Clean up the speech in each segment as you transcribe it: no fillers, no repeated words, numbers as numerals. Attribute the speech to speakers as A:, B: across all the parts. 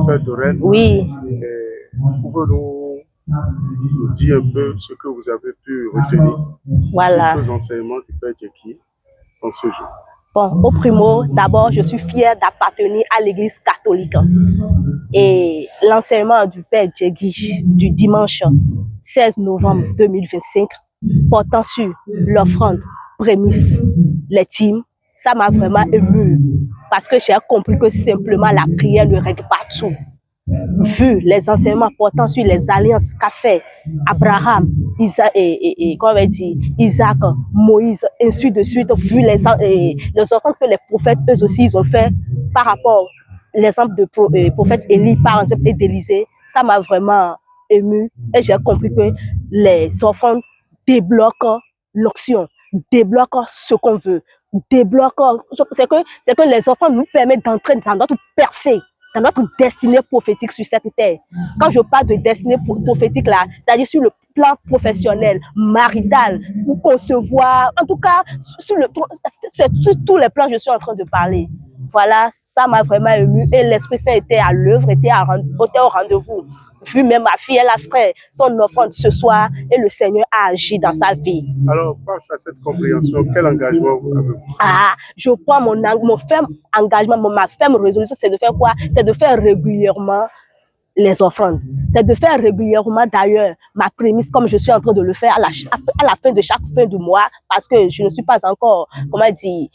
A: Sœur Dorelle.
B: Oui.
A: Pouvez-vous nous dire un peu ce que vous avez pu retenir
B: Voilà.
A: sur les enseignements du Père Djegui en ce jour?
B: Bon, au primo, d'abord, je suis fière d'appartenir à l'Église catholique. Et l'enseignement du Père Djegui du dimanche 16 novembre 2025 portant sur l'offrande, prémisse, les teams, ça m'a vraiment ému parce que j'ai compris que simplement la prière ne règle pas tout. Vu les enseignements portant sur les alliances qu'a fait Abraham, Isaac, Isaac, Moïse, ainsi de suite, vu les offrandes que les prophètes, eux aussi, ils ont fait par rapport à l'exemple de prophète Élie, par exemple, et d'Élisée, ça m'a vraiment ému et j'ai compris que les offrandes débloquent l'onction, débloquent ce qu'on veut, débloquent. C'est que les offrandes nous permettent d'entrer dans notre percée, dans notre destinée prophétique sur cette terre. Quand je parle de destinée prophétique là, c'est-à-dire sur le plan professionnel, marital, pour concevoir, en tout cas, sur tous les plans, je suis en train de parler. Voilà, ça m'a vraiment ému et l'Esprit Saint était à l'œuvre, était au rendez-vous. Vu même ma fille, elle a fait son offrande ce soir et le Seigneur a agi dans sa vie.
A: Alors, face à cette compréhension, quel engagement avez-vous?
B: Je prends mon ferme engagement, ma ferme résolution, c'est de faire quoi? C'est de faire régulièrement les offrandes. C'est de faire régulièrement, d'ailleurs, ma prémisse, comme je suis en train de le faire à la fin de chaque fin de mois, parce que je ne suis pas encore, comment dire,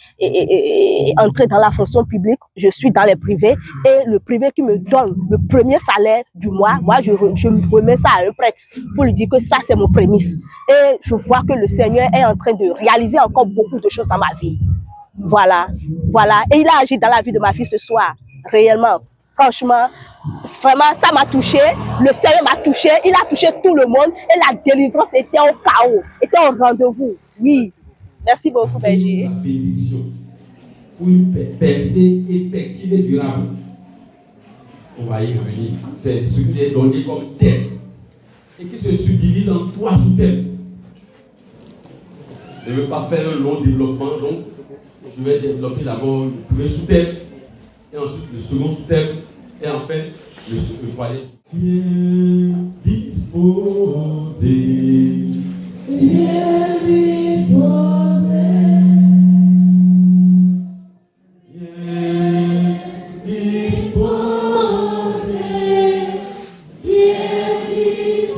B: entrée dans la fonction publique. Je suis dans les privés et le privé qui me donne le premier salaire du mois, moi, je remets ça à un prêtre pour lui dire que ça, c'est mon prémisse. Et je vois que le Seigneur est en train de réaliser encore beaucoup de choses dans ma vie. Voilà, voilà. Et il a agi dans la vie de ma fille ce soir, réellement. Franchement, vraiment, ça m'a touché. Le Seigneur m'a touché. Il a touché tout le monde. Et la délivrance était au chaos, était au rendez-vous. Oui. Merci beaucoup, Berger.
C: La bénédiction pour une percée effective et durable. On va y revenir. C'est ce qui est donné comme thème. Et qui se subdivise en 3 sous-thèmes. Je ne veux pas faire un long développement, donc je vais développer d'abord le premier sous-thème, et ensuite le second sous-thème, et enfin le troisième. Bien disposé, bien disposé, bien disposé, bien disposé,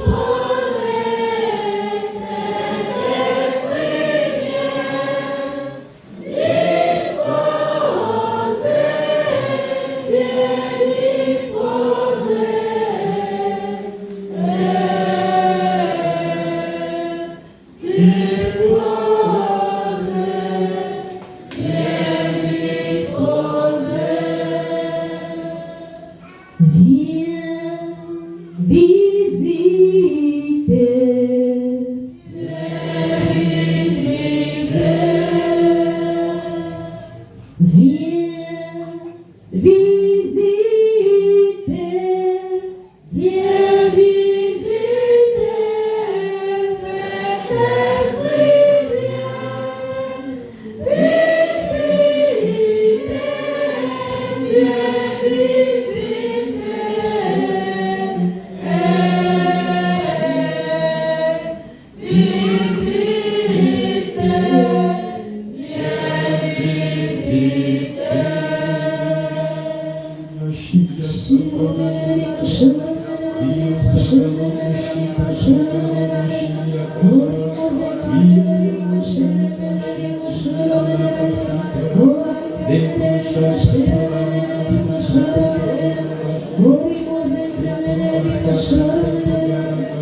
C: Saint-Esprit bien disposé, bien disposé.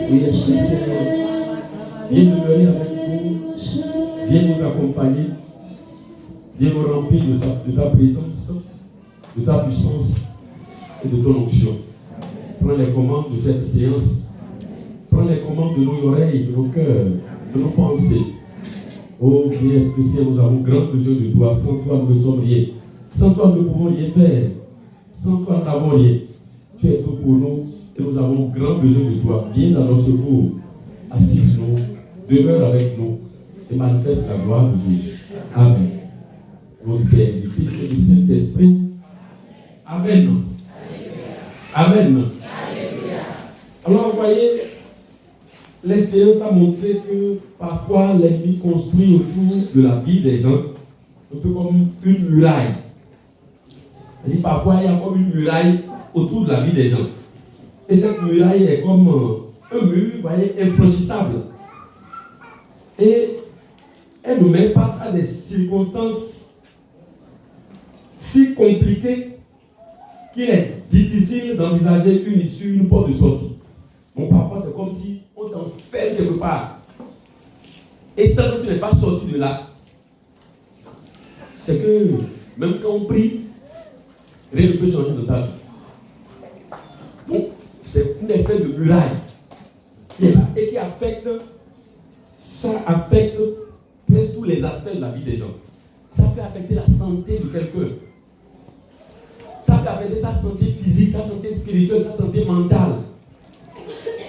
C: Oui, Esprit Seigneur, viens demeurer avec nous, viens nous accompagner, viens nous remplir de ta présence, de ta puissance et de ton onction. Prends les commandes de cette séance, prends les commandes de nos oreilles, de nos cœurs, de nos pensées. Oh, viens Esprit Seigneur, nous avons grand besoin de toi. Sans toi, nous ne sommes rien. Sans toi, nous ne pouvons rien faire. Sans toi, nous n'avons rien. Tu es tout pour nous et nous avons grand besoin de toi. Viens dans nos secours. Assiste-nous, demeure avec nous et manifeste la gloire de Dieu. Amen. Au Père, du Fils et du Saint-Esprit. Amen. Amen. Alors, vous voyez, l'expérience a montré que parfois l'ennemi construit autour de la vie des gens un peu comme une muraille. C'est-à-dire, parfois, il y a comme une muraille autour de la vie des gens. Et cette muraille est comme un mur, vous voyez, infranchissable. Et elle nous met face à des circonstances si compliquées qu'il est difficile d'envisager une issue, une porte de sortie. Donc parfois c'est comme si on t'enferme quelque part. Et tant que tu n'es pas sorti de là, c'est que même quand on prie, rien ne peut changer de ta vie. Donc c'est une espèce de muraille qui est là et qui affecte, ça affecte presque tous les aspects de la vie des gens. Ça peut affecter la santé de quelqu'un. Ça peut affecter sa santé physique, sa santé spirituelle, sa santé mentale.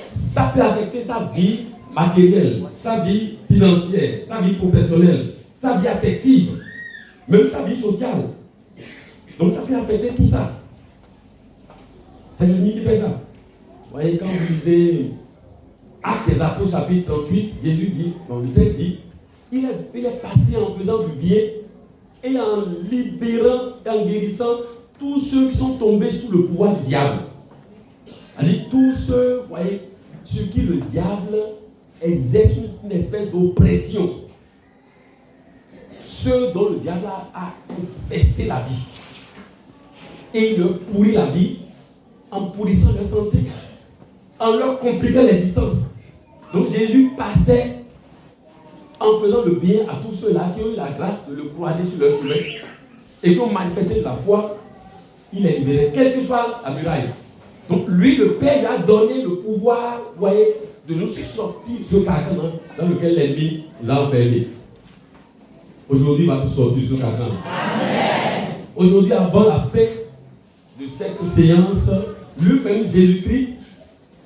C: Ça peut affecter sa vie matérielle, sa vie financière, sa vie professionnelle, sa vie affective, même sa vie sociale. Donc ça peut affecter tout ça. C'est l'ennemi qui fait ça. Vous voyez, quand vous lisez Actes des Apôtres, chapitre 38, Jésus dit, dans le texte dit, il est passé en faisant du bien et en libérant et en guérissant tous ceux qui sont tombés sous le pouvoir du diable. C'est-à-dire tous ceux, vous voyez, sur qui le diable exerce une espèce d'oppression. Ceux dont le diable a infesté la vie. Et il leur pourrit la vie en pourrissant leur santé, en leur compliquant l'existence. Donc Jésus passait en faisant le bien à tous ceux-là qui ont eu la grâce de le croiser sur leur chemin et qui ont manifesté de la foi. Il est libéré, quelle que soit la muraille. Donc lui, le Père, lui a donné le pouvoir, vous voyez, de nous sortir de ce carcan dans lequel l'ennemi nous a enfermés. Aujourd'hui, il va nous sortir de ce carcan. Aujourd'hui, avant la fin de cette séance, lui-même, Jésus-Christ,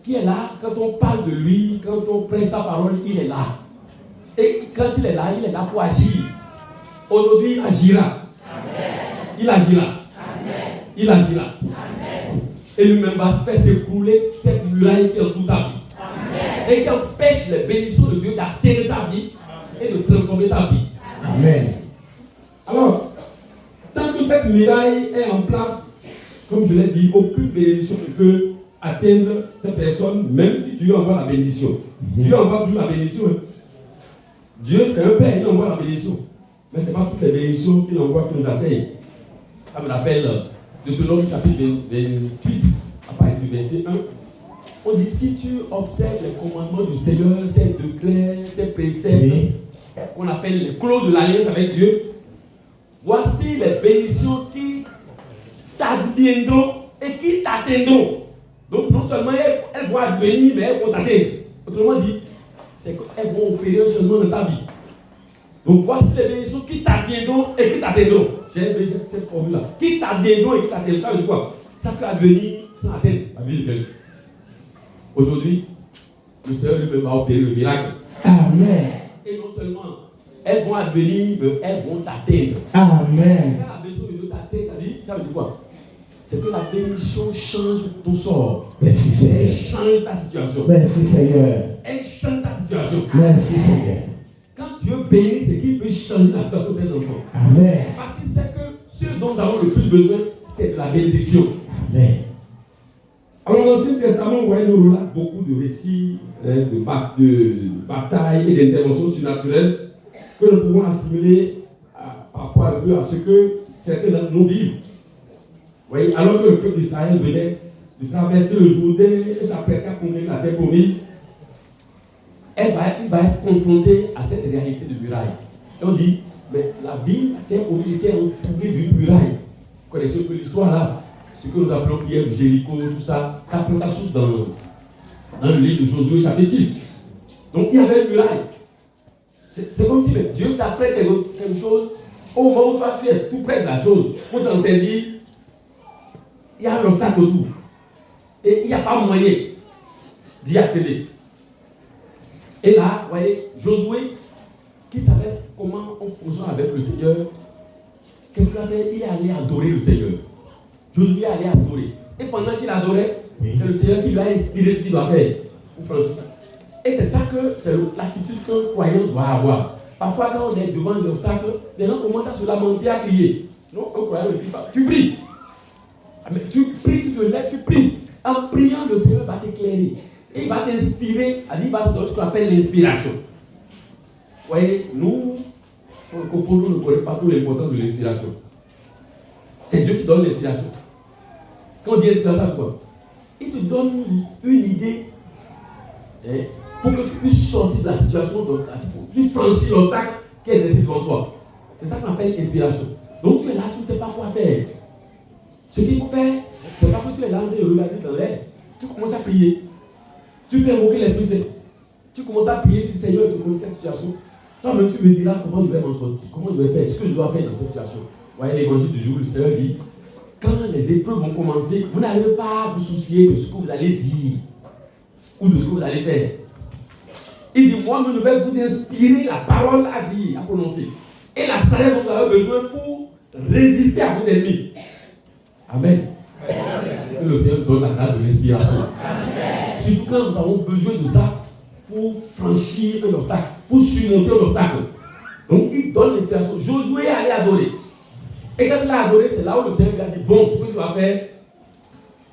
C: qui est là, quand on parle de lui, quand on prête sa parole, il est là. Et quand il est là pour agir. Aujourd'hui, il agira. Il agira. Il agira. Et lui-même va faire s'écrouler cette muraille qui entoure ta vie. Et qui empêche les bénédictions de Dieu d'atteindre ta vie et de transformer ta vie. Amen. Alors, tant que cette muraille est en place, comme je l'ai dit, aucune bénédiction ne peut atteindre ces personnes, même si Dieu envoie la bénédiction. Dieu envoie toujours la bénédiction. Dieu, c'est un Père, il envoie la bénédiction. Mais ce n'est pas toutes les bénédictions qu'il envoie qui nous atteignent. Ça me rappelle Deutéronome chapitre 28, à partir du verset 1. On dit, si tu observes les commandements du Seigneur, ses décrets, ses préceptes, qu'on appelle les clauses de l'alliance avec Dieu, voici les bénédictions qui t'adviendront et qui t'atteindront. Donc non seulement elles vont advenir, mais elles vont t'atteindre. Autrement dit, c'est qu'elles vont opérer un changement dans ta vie. Donc voici les bénédictions qui t'adviendront et qui t'atteindront. J'ai aimé cette formule-là. Qui t'adviendront et qui t'atteindront. Ça veut dire quoi? Ça peut advenir sans atteindre la vie de quelqu'un. Aujourd'hui, le Seigneur lui-même va opérer le miracle. Amen. Et non seulement elles vont advenir, mais elles vont t'atteindre. Amen. Quand la bénédiction de Dieu t'atteint, ça veut dire quoi? C'est que la bénédiction change ton sort. Merci Seigneur. Elle change ta situation. Merci Seigneur. Elle change ta situation. Merci Seigneur. Quand Dieu bénit, c'est qu'il peut changer la situation des enfants. Amen. Parce qu'il sait que ce dont nous avons le plus besoin, c'est de la bénédiction. Amen. Alors dans l'Ancien Testament, vous voyez, nous relate beaucoup de récits de batailles et d'interventions surnaturelles que nous pouvons assimiler parfois un peu à ce que certains d'entre nous vivent. Vous voyez, alors que le peuple d'Israël venait de traverser le Jourdain et s'apprêtait à conquérir la terre promise, il va être confronté à cette réalité de muraille. Et on dit, mais la ville, la terre promise était entourée d'une muraille. Vous connaissez un peu l'histoire là? Ce que nous appelons hier le Jéricho, tout ça, ça prend sa source dans le livre de Josué chapitre 6. Donc il y avait une muraille. C'est comme si Dieu t'apprête quelque chose, au moment où toi tu es tout près de la chose, pour t'en saisir, il y a un obstacle autour. Et il n'y a pas moyen d'y accéder. Et là, vous voyez, Josué, qui savait comment on fonctionne avec le Seigneur, qu'est-ce qu'il a fait? Il est allé adorer le Seigneur. Josué est allé adorer. Et pendant qu'il adorait, c'est le Seigneur qui lui a inspiré ce qu'il doit faire pour franchir ça. Et c'est ça que c'est l'attitude qu'un croyant doit avoir. Parfois, quand on est devant un obstacle, les gens commencent à se lamenter, à crier. Non, un croyant ne crie pas. Tu pries. Mais tu pries, tu te lèves, tu pries. En priant, le Seigneur va t'éclairer. Et il va t'inspirer, il va te donner ce qu'on appelle l'inspiration. Vous voyez, nous, nous ne connaissons pas toute l'importance de l'inspiration. C'est Dieu qui donne l'inspiration. Quand on dit inspiration, c'est quoi? Il te donne une idée pour que tu puisses sortir de la situation, pour que tu puisses franchir l'obstacle qui est resté devant toi. C'est ça qu'on appelle inspiration. Donc tu es là, tu ne sais pas quoi faire. Ce qu'il faut faire, c'est pas que tu es là en train de regarder dans l'air. Tu commences à prier. Tu peux invoquer l'Esprit Saint. Tu commences à prier, tu dis Seigneur, tu connais cette situation. Toi-même, tu me diras comment je vais m'en sortir, comment je vais faire, ce que je dois faire dans cette situation. Vous voyez l'évangile du jour, le Seigneur dit, quand les épreuves vont commencer, vous n'allez pas à vous soucier de ce que vous allez dire ou de ce que vous allez faire. Il dit, moi, je vais vous inspirer la parole à dire, à prononcer. Et la sagesse dont vous avez besoin pour résister à vos ennemis. Amen. Que le Seigneur donne la grâce de l'inspiration. Surtout quand nous avons besoin de ça pour franchir un obstacle, pour surmonter un obstacle. Donc il donne l'inspiration. Josué allait adorer. Et quand il a adoré, c'est là où le Seigneur lui a dit, bon, ce que tu vas faire,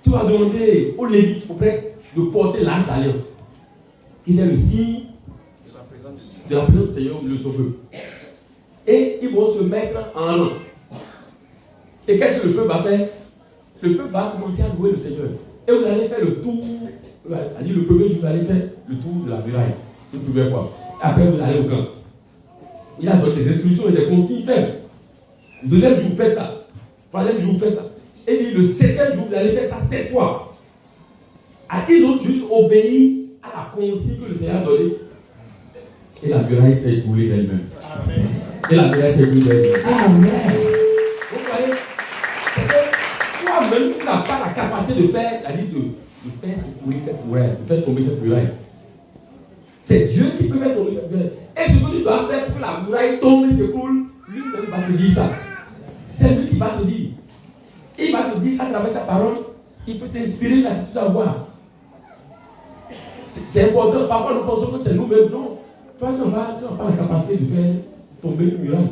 C: tu vas demander aux Lévites auprès de porter l'arche d'alliance, qui est le signe de la présence du Seigneur au milieu de son peuple. Et ils vont se mettre en rang. Et qu'est-ce que le peuple va faire? Le peuple va commencer à louer le Seigneur. Et vous allez faire le tour, le premier jour, vous allez faire le tour de la muraille. Vous pouvez voir. Après, vous allez au camp. Il a donné des instructions et des consignes faibles. Le deuxième jour, vous faites ça. Le troisième jour, vous faites ça. Et il dit, le septième jour, vous allez faire ça 7 fois. Ils ont juste obéi à la consigne que le Seigneur a donnée. Et la muraille s'est écoulée d'elle-même. Et la muraille s'est écoulée d'elle-même. Amen. Vous voyez, toi-même, tu n'as pas la capacité de faire, de faire s'écouler cette muraille, de faire tomber cette muraille. C'est Dieu qui peut faire tomber cette muraille. Et ce que tu dois faire pour que la muraille tombe et s'écoule, lui-même va te dire ça. C'est lui qui va te dire. Il va te dire ça à travers sa parole. Il peut t'inspirer l'attitude à avoir. C'est important. Parfois, nous pensons que c'est nous-mêmes. Non. Toi, tu n'as pas la capacité de faire tomber une muraille.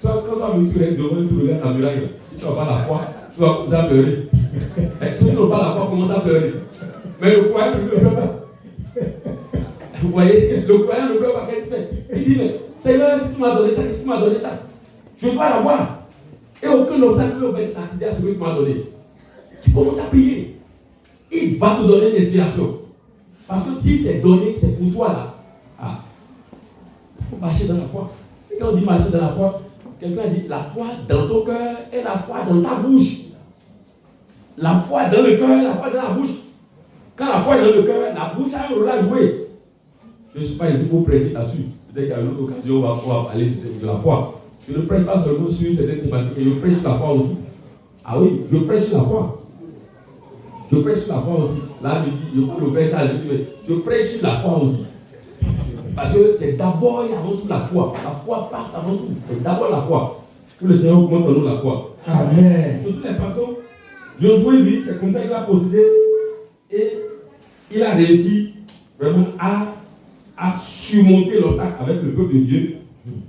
C: Toi, quand tu restes devant, tu regardes la muraille. Si tu n'as pas la foi, tu vas commencer à pleurer. Si tu n'as pas la foi, commence à pleurer. Mais le croyant ne pleure pas. Vous voyez, le croyant ne pleure pas. Qu'est-ce qu'il fait? Il dit, mais Seigneur, si tu m'as donné ça, tu m'as donné ça, je dois l'avoir. Et aucun obstacle ne va accéder à ce que tu m'as donné. Tu commences à prier. Il va te donner l'inspiration. Parce que si c'est donné, c'est pour toi là. Il faut marcher dans la foi. Et quand on dit marcher dans la foi, quelqu'un a dit la foi dans ton cœur et la foi dans ta bouche. La foi dans le cœur, la foi dans la bouche. Quand la foi est dans le cœur, la bouche a un rôle à jouer. Je ne suis pas ici pour prêcher là-dessus. Peut-être qu'à une autre occasion, on va pouvoir parler de la foi. Je ne prêche pas seulement sur cette thématique, je prêche sur la foi aussi. Ah oui, je prêche sur la foi. Je prêche sur la foi aussi. Là, je prends le prêche à je prêche sur la foi aussi. Parce que c'est d'abord et avant tout la foi. La foi passe avant tout. C'est d'abord la foi. Que le Seigneur augmente en nous la foi. Amen. De toutes les façons, Josué, lui, c'est comme ça qu'il a procédé. Et il a réussi vraiment à surmonter l'obstacle avec le peuple de Dieu.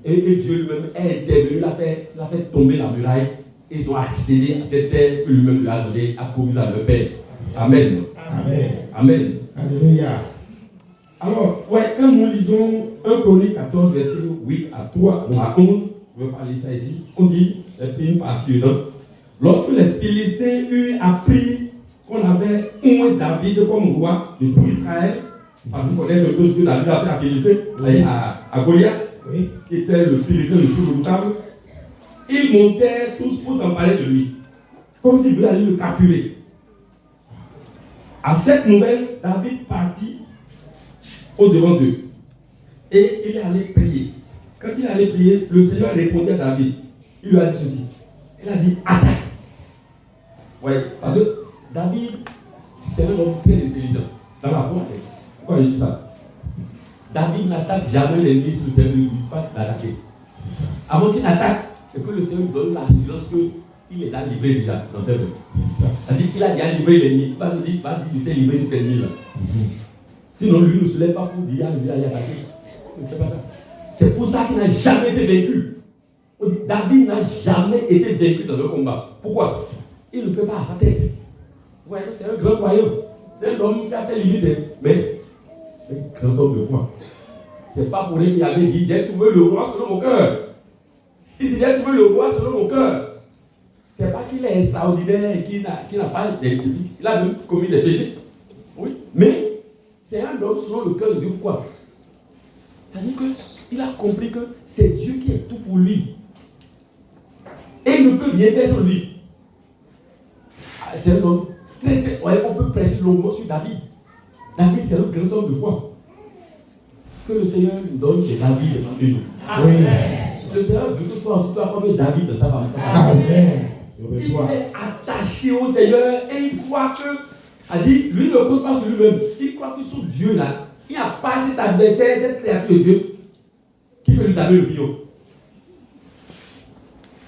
C: Et Dieu lui-même est intervenu, il a fait tomber la muraille. Et ils ont accédé à cette terre que lui-même lui a donné, a promis à leur père. Amen. Amen. Amen. Alléluia. Alors, quand nous lisons 1 Chronique 14, verset 8 à 3 ou à 11, je vais parler ça ici, on dit, c'est une partie dedans. Lorsque les Philistins eurent appris qu'on avait oint David comme roi de tout Israël, parce qu'on connaît un peu ce que David a fait à Philistin, à Goliath, qui était le Philistin le plus redoutable, ils montèrent tous pour s'emparer de lui, comme s'ils voulaient aller le capturer. À cette nouvelle, David partit au-devant d'eux. Et il est allé prier. Quand il est allé prier, le Seigneur répondait à David. Il lui a dit ceci. Il a dit, attaque. Ouais, parce que David, c'est un homme très intelligent. Dans la foi, pourquoi il dit ça? David n'attaque jamais l'ennemi sur le Seigneur, il ne dit pas d'attaquer. Avant qu'il attaque, c'est que le Seigneur donne l'assurance qu'il est livré déjà dans cette vie. C'est-à-dire qu'il a déjà livré l'ennemi. Il va nous dire, vas-y, tu t'es livré sur l'ennemi là. Sinon, lui ne se lève pas pour dire, lui aller attaquer. Il ne fait pas ça. C'est pour ça qu'il n'a jamais été vaincu. On dit, David n'a jamais été vaincu dans le combat. Pourquoi? Il ne fait pas à sa tête. Vous voyez, c'est un grand croyant. C'est un homme qui a ses limites. Mais c'est un grand homme de foi. C'est pas pour lui qu'il avait dit, j'ai trouvé le roi selon mon cœur. Il dit, j'ai trouvé le roi selon mon cœur. C'est pas qu'il est extraordinaire et qu'il n'a pas. Il a même commis des péchés. Oui. Mais c'est un homme selon le cœur de Dieu. Pourquoi? C'est-à-dire qu'il a compris que c'est Dieu qui est tout pour lui. Et il ne peut rien faire sans lui. C'est un homme très, très. On peut prêcher longuement sur David. David, c'est un grand homme de foi. Que le Seigneur nous donne des David dans nous. Oui. Le Seigneur veut que toi aussi, tu as comme David dans sa famille. Amen. Il est attaché au Seigneur et il croit que. A dit, lui ne compte pas sur lui-même. Il croit que sur Dieu là, il n'y a pas cet adversaire, cette créature de Dieu qui peut lui taper le pion.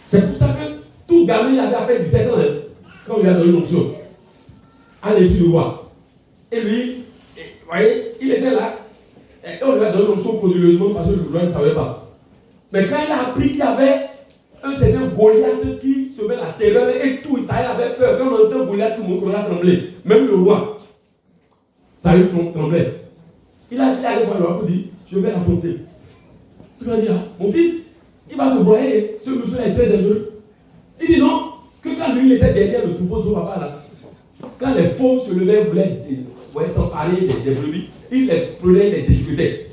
C: C'est pour ça que tout gamin il avait à faire 17 ans quand on lui a donné l'onction. Allez sur le roi. Et lui, vous voyez, il était là. Et on lui a donné l'onction frauduleusement parce que le roi ne savait pas. Mais quand il a appris qu'il y avait un certain Goliath qui semait la terreur et tout Israël avait peur. Quand on entend Goliath, tout le monde a tremblé. Même le roi, ça lui tremblait. Il a allé voir le roi pour dire, je vais l'affronter. Il lui a dit, mon fils, il va te broyer, ce monsieur est très dangereux. Il dit non, que quand lui il était derrière le troupeau de son papa là, quand les fauves se levaient, voulaient s'emparer des brebis, il les prenait, il les déchiquetait.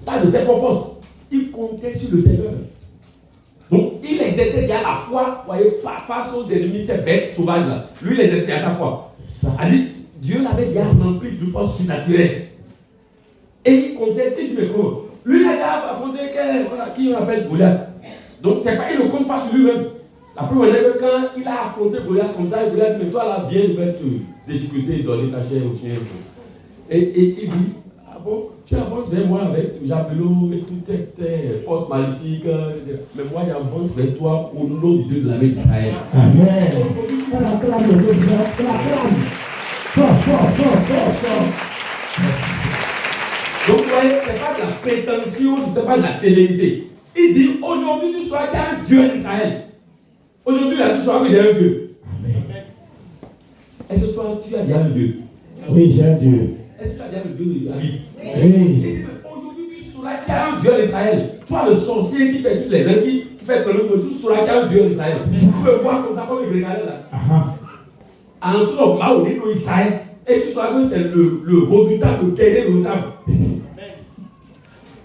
C: Pas de ses propres forces. Il comptait sur le Seigneur. Donc, il exerçait déjà la foi, voyez, face aux ennemis, ces bêtes sauvages là. Lui, il exerçait à sa foi. A dit, Dieu l'avait déjà rempli de force surnaturelle. Et il conteste, il dit, mais comment? Lui, il a déjà affronté qui on appelle Goliath. Donc, c'est pas, il ne compte pas sur lui-même. La preuve est que quand il a affronté Goliath comme ça, Goliath dit, mais toi là, viens, je vais te déchiqueter et donner ta chair au chien. Et il dit, ah bon, tu avances vers moi avec ton javelot et toutes tes forces maléfiques. Mais moi, j'avance vers toi au nom du Dieu de l'armée d'Israël. Amen. Donc, vous voyez, ce n'est pas de la prétention, ce n'est pas de la télévité. Il dit, aujourd'hui, tu sauras qu'il y a un Dieu en Israël. Aujourd'hui, là, tu sauras que j'ai un Dieu. Amen. Est-ce que toi, tu as bien un Dieu?
D: Oui, j'ai un Dieu.
C: Est-ce que tu as bien le Dieu de David?
D: Oui.
C: Aujourd'hui, tu sauras qu'il y a un Dieu en Israël. Toi, le sorcier qui fait toutes les ennemis, qui fait peur de tout, tu sauras qu'il y a un Dieu en Israël. Tu peux voir comme ça, comme il regardait là. Entre le Mao et Israël. Et tu sauras que c'est le redoutable, quel est le redoutable.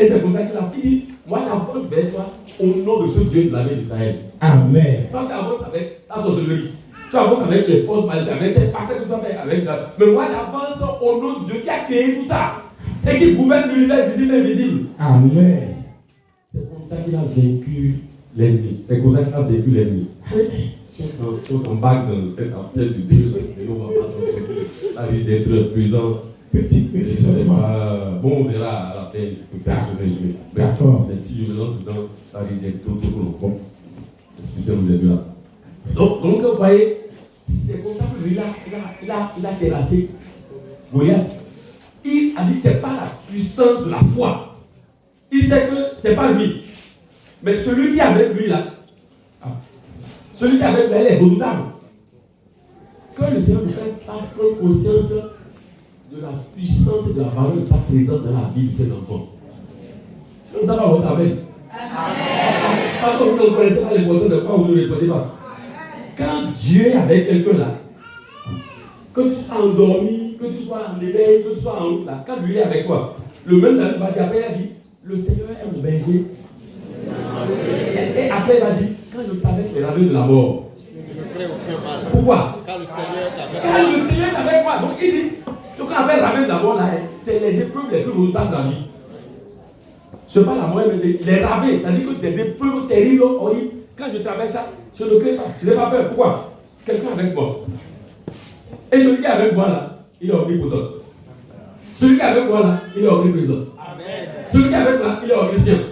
C: Et c'est comme ça qu'il a dit, moi j'avance vers toi au nom de ce Dieu de l'armée d'Israël.
D: Amen.
C: Toi tu avances avec ta sorcellerie, tu avances avec les forces maléfiques, avec tes pactes que tu as fait avec la... Mais moi j'avance au nom de Dieu qui a créé tout ça et qui gouverne l'univers visible et invisible. Amen. C'est comme ça qu'il a vaincu l'ennemi. C'est comme ça qu'il a vaincu l'ennemi. Si on s'embarque dans cette affaire du Dieu, et on va pas sortir, ça risque d'être présent.
D: Petit seulement.
C: Bon, on verra à la fin, je peux faire ce résumé.
D: D'accord.
C: Mais si je me lance dedans, ça risque d'être trop long. Est-ce que ça vous aide là? Donc, vous voyez, c'est comme ça que lui, il a terrassé Goliath. Il a dit que ce n'est pas la puissance de la foi. Il sait que ce n'est pas lui. Mais celui qui est avec lui là, celui qui est avec lui, il est redoutable. Que le Seigneur nous fasse prendre conscience de la puissance et de la valeur de sa présence dans la vie de ses enfants. Donc ça va votre amen. Parce que vous ne connaissez pas l'importance de quoi vous ne le répondez pas. Quand Dieu est avec quelqu'un là, que tu sois endormi, que tu sois en éveil, que tu sois en route là, quand lui est avec toi, le même David va dire, après il a dit, le Seigneur est mon berger. Et après il va dire, quand je traverse les ravins de la mort. Pourquoi? Quand le Seigneur est avec moi. Donc il dit, ce qu'on appelle ravin de la mort là, c'est les épreuves les plus redoutables de la vie. Ce n'est pas la mort, mais les ravins, c'est-à-dire que des épreuves terribles, horribles. Quand je traverse ça, je ne crains pas, je n'ai pas peur. Pourquoi? quelqu'un avec moi. Et celui qui est avec moi là, il est omnipotent. Celui qui est avec moi là, il est omniprésent. Celui qui est avec moi, il est omniscient.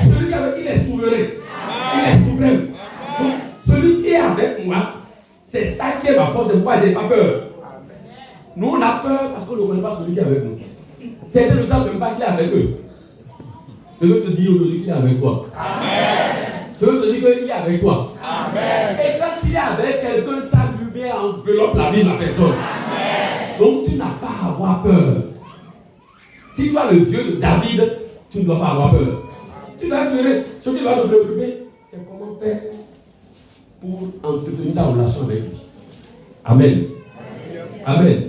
C: Celui qui est avec, il est souverain. Il est suprême. Donc, celui qui est avec moi, c'est ça qui est ma force. C'est pourquoi je n'ai pas peur. Nous, on a peur parce qu'on ne connaît pas celui qui est avec nous. Certains ne savent même pas qu'il est avec eux. Je veux te dire aujourd'hui qu'il est avec toi. Je veux te dire qu'il est avec toi. Et quand il est avec quelqu'un, ça lui met enveloppe la vie de la personne. Donc tu n'as pas à avoir peur. Si tu as le Dieu de David, tu ne dois pas avoir peur. Tu dois assurer. Ce qui va te préoccuper, c'est comment faire pour entretenir ta relation avec lui. Amen. Amen.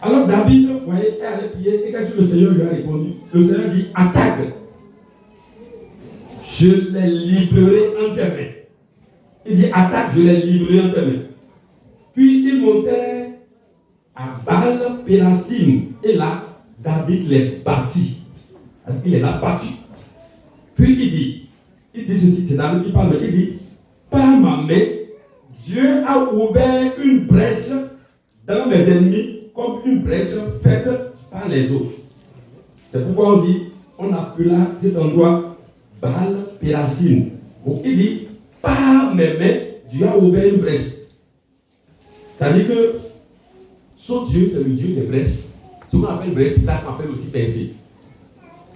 C: Alors David, vous voyez, est allé prier. Et qu'est-ce que le Seigneur lui a répondu? Le Seigneur dit, attaque. Je les livrerai en tes mains. Il dit, attaque, je les livrerai en tes mains. Puis il montait à Baal-Pérasim. Et là, David les battit. Il les a battus. Puis il dit ceci, c'est David qui parle, il dit, par ma main, Dieu a ouvert une brèche dans mes ennemis, comme une brèche faite par les autres. C'est pourquoi on appela cet endroit Baal-Pérasim. Donc il dit, par mes mains, Dieu a ouvert une brèche. Ça veut dire que son Dieu, c'est le Dieu des brèches. Ce qu'on appelle brèche, c'est ça qu'on appelle aussi percée.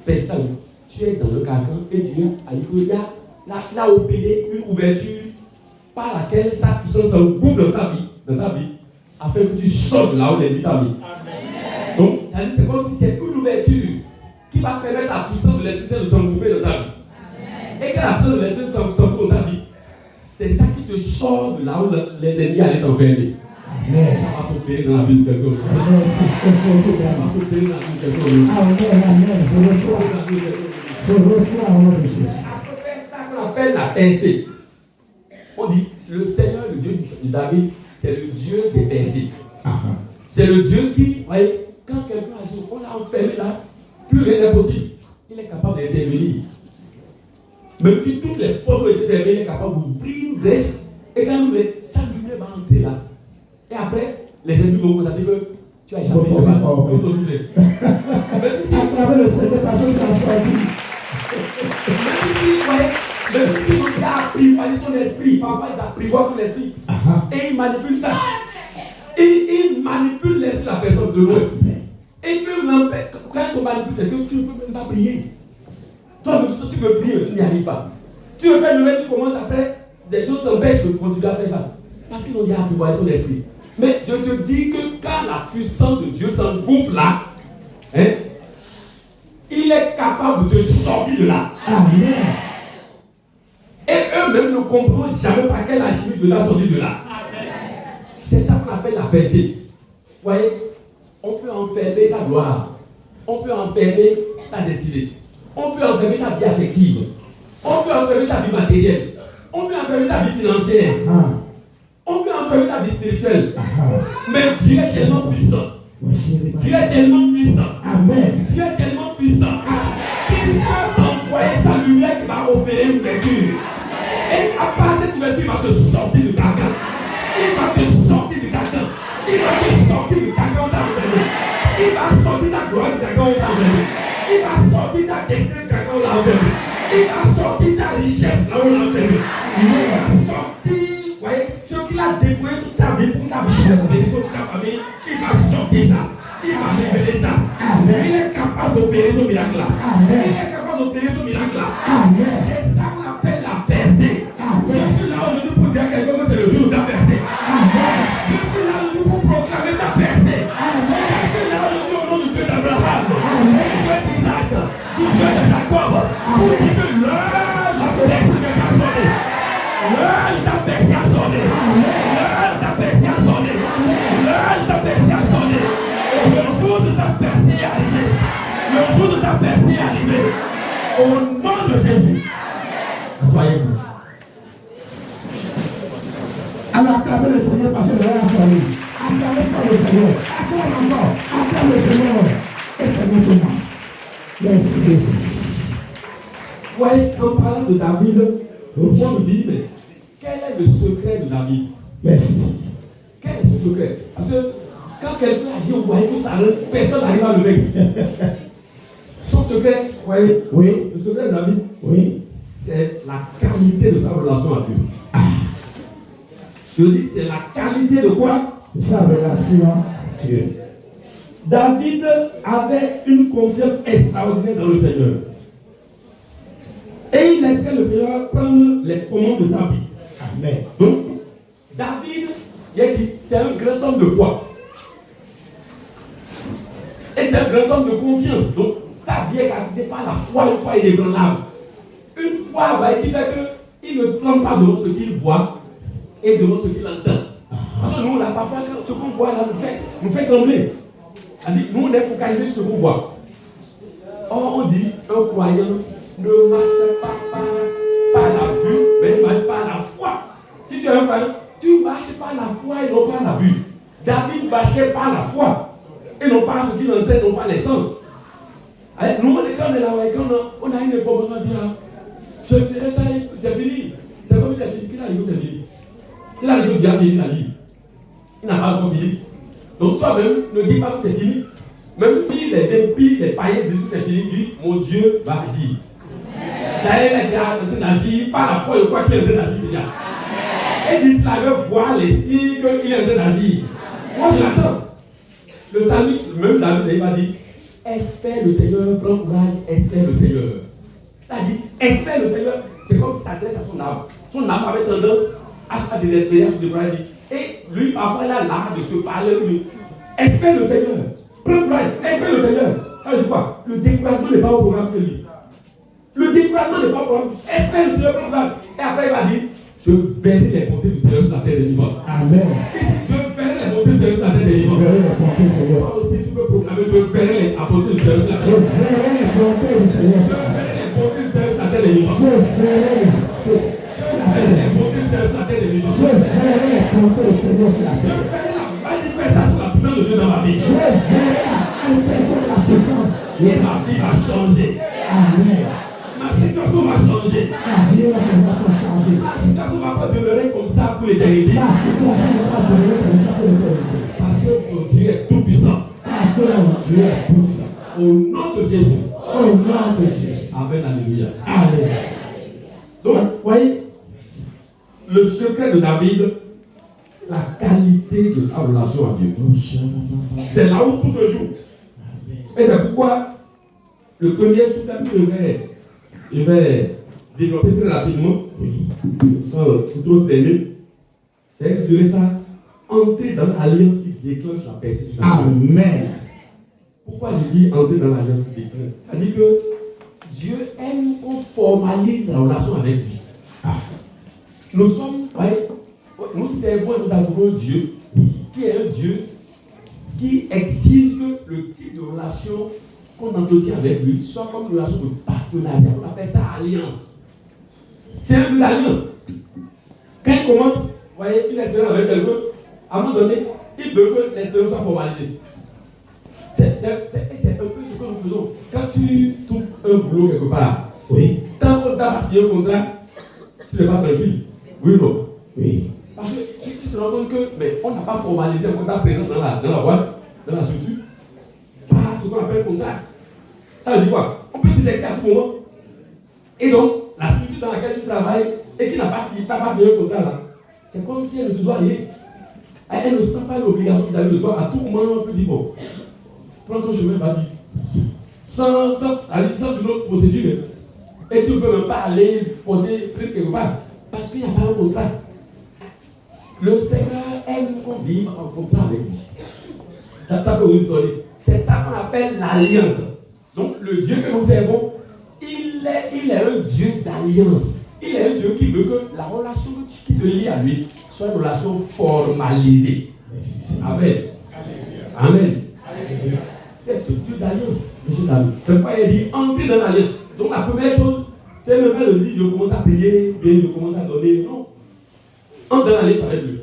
C: Percée, ça veut dire, tu es dans le carcan et Dieu a dit qu'il a opéré une ouverture par laquelle sa puissance s'engouffre dans ta vie, afin que tu sortes de là où l'ennemi t'a mis. Donc, ça veut dire c'est comme si c'est une ouverture qui va permettre à la puissance de l'Esprit Saint de s'engouffrer dans ta vie. Et quand la puissance de l'Esprit Saint s'engouffre dans ta vie, c'est ça qui te sort de là où l'ennemi allait t'enfermer. Ça va s'opérer dans la vie de quelqu'un. Ça va s'opérer dans la vie de quelqu'un. C'est ça qu'on appelle la percée. On dit, le Seigneur, le Dieu de David, c'est le Dieu des percées. C'est le Dieu qui, vous voyez, quand quelqu'un a dit, on l'a enfermé là, plus rien n'est possible. Il est capable d'intervenir. Même si toutes les portes ont été fermées, il est capable d'ouvrir une brèche. Et quand nous met, sa lumière va entrer là. Et après, les ennemis vont constater que tu as échappé. Même si tu as apprivoisé ton esprit, parfois ils apprivoisent ton esprit. Et ils manipulent ça. Ils manipulent l'esprit de la personne de loin. Et ils peuvent l'empêcher. Quand ils te manipulent, c'est que tu ne peux même pas prier. Toi, tu veux prier, mais tu n'y arrives pas. Tu veux faire le même, tu commences après, des choses t'empêchent de continuer à faire ça. Parce qu'ils ont dit apprivoiser ton esprit. Mais je te dis que quand la puissance de Dieu s'engouffre là, il est capable de te sortir de là. Amen. Et eux-mêmes ne comprendront jamais par quelle alchimie Dieu l'a sorti de là. C'est ça qu'on appelle la percée. Vous voyez, on peut enfermer ta gloire. On peut enfermer ta destinée. On peut enfermer ta vie affective. On peut enfermer ta vie matérielle. On peut enfermer ta vie financière. On peut enfermer ta vie spirituelle. Mais Dieu est tellement puissant. Dieu est tellement puissant. Dieu est tellement puissant. Il peut envoyer sa lumière qui va opérer une ouverture. Et à part cette ouverture, il va te sortir du carcan. Il va te sortir du carcan. Il va te sortir du carcan où tu as enfermé. Il va sortir ta gloire du carcan où tu as enfermé. Il va sortir ta destinée du carcan où tu as enfermé. Il va sortir ta richesse là où tu as enfermé. Il va sortir, vous voyez, ce qu'il a déployé toute ta vie pour ta vie, pour ta famille, il va sortir ça. Il va révéler ça. Il est capable d'opérer ce miracle-là. Il est capable d'opérer ce miracle-là. C'est ça qu'on appelle la percée. Je suis là aujourd'hui pour dire à quelqu'un que c'est le jour de ta percée. Je suis là aujourd'hui pour proclamer ta percée. Je suis là aujourd'hui au nom du Dieu d'Abraham, du Dieu d'Isaac, du Dieu de Jacob, pour dire que l'heure de la percée a sonné. L'heure de ta percée a sonné. L'heure de ta percée a sonné. L'heure de ta percée a sonné. Le jour de ta percée est arrivé. Le jour de ta percée est arrivé. Au nom de Jésus. Soyez-vous. Alors acclamez le Seigneur parce que le Seigneur a parlé. Acclamez par le Seigneur. Acclamez encore. Acclamez le Seigneur. Et c'est maintenant. Merci. Vous voyez, en parlant de David, le point nous dit, mais quel est le secret de David?
D: Merci.
C: Quel est ce secret? Parce que quand quelqu'un agit, vous voyez que ça rentre, personne n'arrive à le lever. Son secret, vous voyez,
D: Oui.
C: le secret de David,
D: Oui.
C: c'est la qualité de sa relation à Dieu. Je dis, c'est la qualité de quoi?
D: Sa relation à Dieu.
C: David avait une confiance extraordinaire dans le Seigneur. Et il laissait le Seigneur prendre les commandes de sa vie.
D: Amen.
C: Donc, David, il a dit, c'est un grand homme de foi. Et c'est un grand homme de confiance. Donc, sa vie est caractérisée par la foi, une foi inébranlable. Une foi qui fait qu'il ne tremble pas devant ce qu'il voit et devant ce qu'il entend. Parce que nous, là, parfois, ce qu'on voit là nous fait trembler. Nous, on est focalisé sur ce qu'on voit. Or, on dit, un croyant ne marche pas par la vue, mais il marche par la foi. Si tu es un croyant, tu marches par la foi et non par la vue. David marchait par la foi et non par ce qu'il entend, non par les sens. Nous, quand on est là, quand on a une information à dire, je ferai ça, c'est fini. C'est comme si c'est fini. Qu'il a dit, c'est fini. S'il a dit que Dieu a fini la vie, il n'a pas encore fini. Donc toi-même, ne dis pas que c'est fini. Même si les impies, les païens disent que c'est fini, dis, mon Dieu va agir. D'ailleurs, il est en train d'agir, par la foi, je crois qu'il est en train d'agir déjà. Et l'Israël voit les signes qu'il est en train d'agir. Moi, je l'attends. Le psalmiste, même David, il m'a dit, espère le Seigneur, prends courage, espère le Seigneur. Il a dit, espère le Seigneur. C'est comme s'il s'adresse à son âme. Son âme avait tendance à désespérer, à se décourager. Et lui, parfois, il a l'art de se parler. Lui. Espère le Seigneur. Prends courage, espère le Seigneur. Ça veut dire quoi? Le découragement n'est pas au programme de lui. Le découragement n'est pas au programme. Espère le Seigneur, prends courage. Et après, il va dire, je verrai les bontés du Seigneur sur la terre des vivants.
D: Amen.
C: Je verrai les bontés du Seigneur sur la terre des vivants.
D: Je verrai les bontés du Seigneur.
C: Toi aussi, tu peux proclamer, je verrai les bontés du Seigneur sur la terre.
D: Je verrai les bontés du Seigneur.
C: Je verrai les bontés du Seigneur sur la terre des vivants.
D: Je verrai les
C: bontés du Seigneur sur la terre des vivants.
D: Je verrai les bontés du Seigneur sur la
C: Je
D: terre.
C: verrai la manifestation de la puissance de Dieu dans ma vie.
D: Je verrai la manifestation de la puissance.
C: Et ma vie va changer.
D: Amen.
C: Ma situation va changer.
D: La vie va changer.
C: Ma situation ne va pas demeurer comme ça pour l'éternité.
D: La situation ne va pas demeurer comme ça pour l'éternité.
C: Parce que mon Dieu est tout puissant.
D: Parce que mon Dieu est tout puissant.
C: Au nom de Jésus.
D: Au nom de Jésus.
C: Amen, alléluia.
D: Amen.
C: Donc, vous voyez, le secret de David, c'est la qualité de sa relation à Dieu. C'est là où tout se joue. Et c'est pourquoi le premier sous-thème je vais développer très rapidement, sans trop terminer, c'est intitulé ça, entrer dans l'alliance qui déclenche la persécution.
D: Amen.
C: Pourquoi je dis entrer dans l'alliance qui déclenche? C'est-à-dire que Dieu aime qu'on formalise la relation avec lui. Nous sommes, nous servons et nous adorons Dieu, qui est un Dieu qui exige que le type de relation qu'on entretient avec lui soit comme une relation de partenariat. On appelle ça alliance. C'est un peu d'alliance. Quand il commence, vous voyez, une expérience avec quelqu'un, à un moment donné, il veut que l'expérience soit formalisée. C'est un peu ce que nous faisons. Quand tu trouves un boulot quelque part,
D: Oui.
C: tant qu'on t'a signé un contrat, tu n'es pas tranquille. Oui ou non?
D: Oui.
C: Parce que tu te rends compte que, mais on n'a pas formalisé un contrat présent dans la boîte, dans la structure, par ce qu'on appelle contrat. Ça veut dire quoi? On peut détecter à tout moment. Et donc, la structure dans laquelle tu travailles et qui n'a pas signé un contrat là, c'est comme si elle ne te doit rien. Elle ne sent pas l'obligation vis-à-vis de toi. À tout moment, on peut dire bon, prends ton chemin, vas-y. Sans une autre procédure. Et tu ne peux même pas aller porter truc quelque part. Parce qu'il n'y a pas un contrat. Le Seigneur aime qu'on vive en contrat avec lui. Ça peut vous donner. C'est ça qu'on appelle l'alliance. Donc le Dieu que nous servons, il est un Dieu d'alliance. Il est un Dieu qui veut que la relation qui te lie à lui soit une relation formalisée. Amen. Amen. C'est un Dieu d'alliance, monsieur David. C'est pourquoi il dit entrer dans l'alliance. Donc la première chose, c'est même pas de dire je commence à prier, je commence à donner. Non. Entre dans l'alliance avec lui.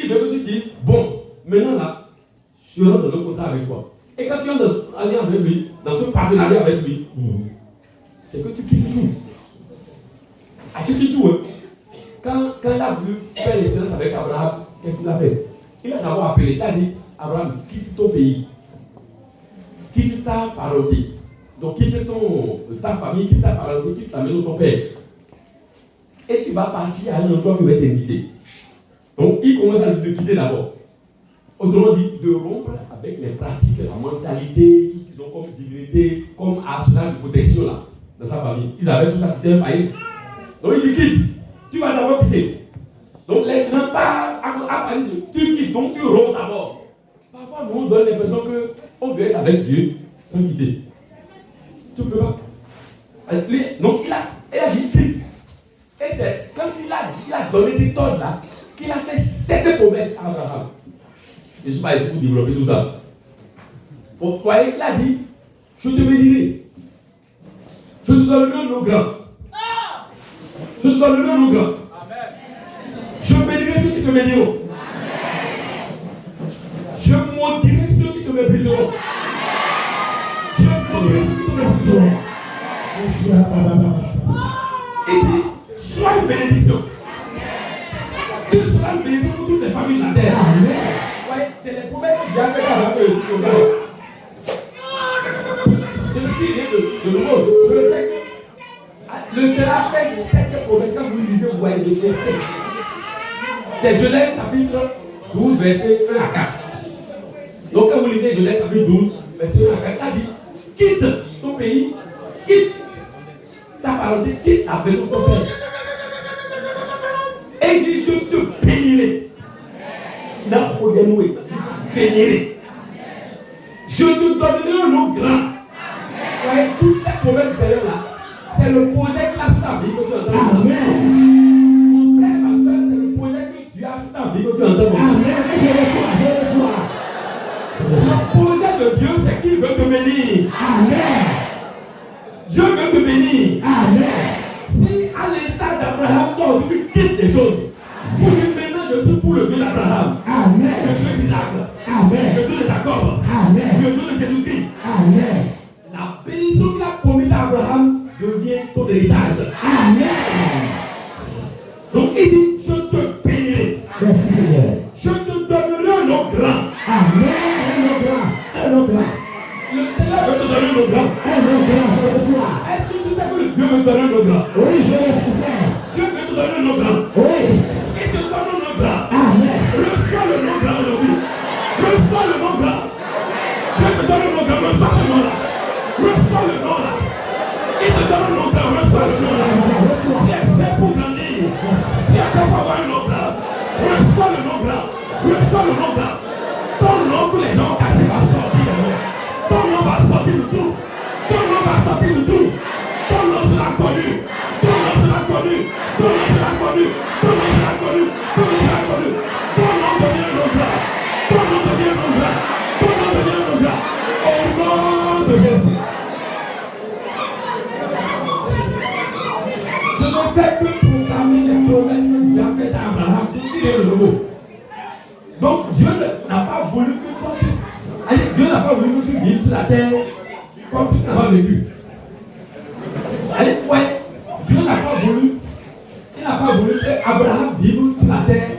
C: Il veut que tu dises, bon, maintenant là, je rentre dans un contrat avec toi. Et quand tu entres dans l'alliance avec lui, dans ce partenariat avec lui, c'est que tu quittes tout. Ah, tu quittes tout, hein. Quand il a voulu faire l'expérience avec Abraham, qu'est-ce qu'il a fait? Il a d'abord appelé, il a dit, Abraham, quitte ton pays, quitte ta parenté, donc quitte ta famille, quitte ta parenté, quitte la maison de ton père. Et tu vas partir à un endroit qui va t'inviter. Donc il commence à le quitter d'abord. Autrement dit, de rompre avec les pratiques, la mentalité, tout ce qu'ils ont comme divinité, comme arsenal de protection là, dans sa famille. Ils avaient tout ça, c'était un païen. Donc il dit quitte, tu vas d'abord quitter. Donc les gens parlent à parler de tu quittes, donc tu rompes d'abord. Parfois nous on donne l'impression qu'on veut être avec Dieu sans quitter. Tu peux pas. Lui, donc il a dit quitte. Et c'est quand il a donné cet ordre là, qu'il a fait cette promesse à Abraham. Je ne suis pas ici pour développer tout ça. Vous voyez, il a dit, je te bénirai. Je te donnerai un nom grand. Je te donnerai un nom grand. Je bénirai ceux qui te béniront. Je maudirai ceux qui te mépriseront. Je maudirai ceux qui te mépriseront. Il dit, sois une bénédiction. Tu seras une bénédiction pour toutes les familles de la terre. Ouais, c'est les promesses que Dieu a fait à eux aussi. Je le dis de nouveau, je le sais que le Seigneur fait cette promesse. Quand vous lisez, vous voyez les versets. C'est Genèse chapitre 12, verset 1 à 4. Donc quand vous lisez Genèse chapitre 12, verset 1 à 4, il a dit, quitte ton pays, quitte ta parenté, quitte la maison de ton père. Et il dit, je te bénirai. Bénirai. Je te donnerai un nom grand. Ouais, toutes ces promesses du Seigneur là, c'est le projet qu'il a sur ta vie que tu entends. Amen. Mon frère, ma soeur, c'est le projet que Dieu a sur ta vie que tu entends. Amen. Le projet de Dieu, c'est qu'il veut te bénir. Amen. Dieu veut te bénir. Amen. Si à l'instant d'Abraham, toi aussi tu quittes les choses, pour dire maintenant je suis pour le Dieu d'Abraham, Amen. Le Dieu d'Isaac, Amen. Le Dieu de Jacob, Amen. Le Dieu de Jésus-Christ, Amen. La bénédiction qu'il a promise à Abraham devient ton héritage. Amen. Donc il dit, je te bénirai. Je te donnerai un nom grand. Amen. Un nom grand. Un nom grand. Le Seigneur veut te donner un nom grand. Un nom grand. Est-ce que tu sais que Dieu veut te donner un nom grand? Oui, je le sais. Dieu veut te donner un nom grand. Oui. Il te donne un nom grand. Amen. Reçois le nom grand aujourd'hui. Reçois le nom grand. Dieu te donne un nom grand. Reçois ce nom là. Reçois le nom là. Il te donne un nom grand. Reçois le nom là. Il est fait pour grandir. Il est fait pour avoir un nom grand. Reçois le nom grand. Reçois le nom grand. Ton nom que les gens cachés va sortir. Ton nom va sortir du trou. Ton nom va sortir du trou. Ton nom sera connu. Ton nom sera connu. Ton nom sera connu. Ton nom sera connu. Ton nom sera connu. Ton nom devient un nom grand. Ton nom devient un nom grand. Ton nom devient un nom grand. Au nom de Jésus. Je ne fais que proclamer les promesses que Dieu a faites à Abraham. Il est le nouveau. Donc Dieu n'a pas voulu que toi puisses. Allez, Dieu n'a pas voulu que tu vives sur la terre comme tu n'as pas vécu. Allez, ouais, Dieu n'a pas voulu. Il n'a pas voulu que Abraham vive sur la terre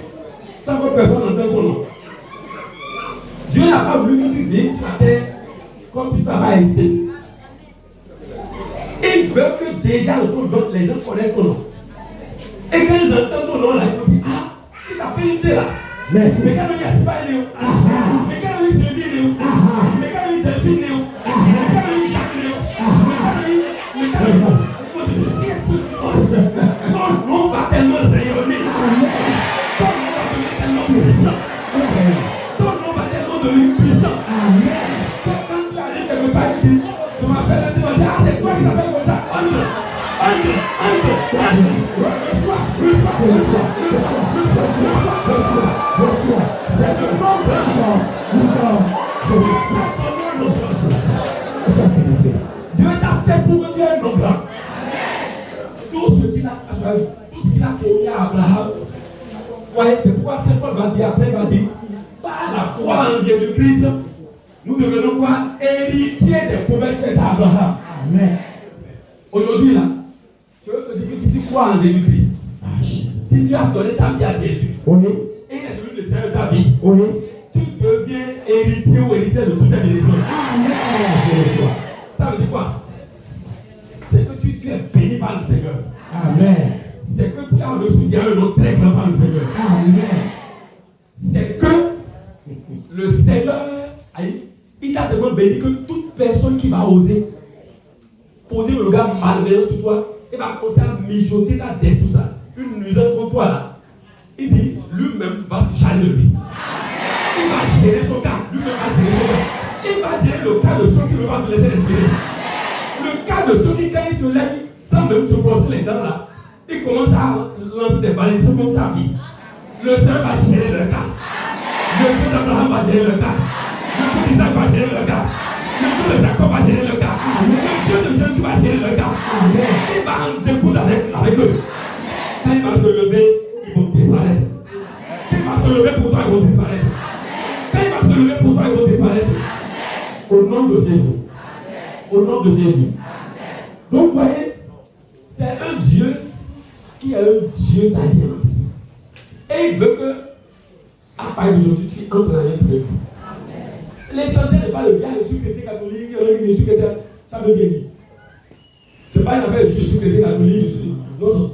C: sans que personne n'entende son nom. Dieu n'a pas voulu que tu vives sur la terre comme tu n'as pas existé. Il veut que déjà les gens connaissent ton nom. Et quand ils entendent ton nom là, ils vont dire, ah, il s'appelle une là. Mais quand il y a pas de Léo, mais quand il y a Léo, mais quand il y a Delphine Léo, mais quand il y a Jacques Léo, mais quand il y a ton nom va tellement rayonner, ton nom va devenir tellement puissant, ton nom va tellement devenir puissant. Quand tu arrives quelque part ici, je m'appelle, tu vas dire, ah c'est toi qui t'appelles comme ça, entre. Dieu t'a fait pour que tu aies un nom grand. Tout ce qu'il a promis à Abraham, ouais, c'est pourquoi Saint Paul va dire après, va dire, par la foi en Jésus-Christ, nous devenons quoi? Héritiers des promesses faites à Abraham. Amen. Aujourd'hui là, je veux te dire que si tu crois en Jésus-Christ, si tu as donné ta vie à Jésus, et il est devenu le Seigneur de ta vie,
D: Oui.
C: tu deviens héritier ou héritière de toute cette bénédiction.
D: Amen.
C: Ça veut dire quoi? C'est que tu es béni par le Seigneur.
D: Amen.
C: C'est que tu as le soutien un nom très grand par le Seigneur.
D: Amen.
C: C'est que le Seigneur, il t'a tellement béni que toute personne qui va oser poser le regard malveillant sur toi, il va commencer à mijoter ta tête, tout ça. Une nuisance contre toi là. Il dit, lui-même va se charger de lui. Il va gérer son cas. Lui-même va gérer son cas. Il va gérer le cas de ceux qui ne vont pas se laisser respirer. Le cas de ceux qui, quand ils se lèvent, sans même se brosser les dents là, ils commencent à lancer des balises contre ta vie. Le Seigneur va gérer le cas. Le Dieu d'Abraham va gérer le cas. Le Dieu d'Isaac va gérer le cas. Le Dieu de Jacob va gérer le cas. Le Dieu de Jésus va gérer le cas. Il va en découdre avec eux. Quand il va se lever, ils vont disparaître. Quand il va se lever pour toi, ils vont disparaître. Quand il va se lever pour toi, ils vont disparaître. Au nom de Jésus. Au nom de Jésus. Donc, vous voyez, c'est un Dieu qui est un Dieu d'alliance. Et il veut que, à partir d'aujourd'hui, tu entres en alliance avec lui. L'essentiel n'est pas le bien, je suis chrétien catholique, je suis chrétien. Ça veut bien dire. Ce n'est pas une affaire de dire je suis chrétien catholique, je suis. Non.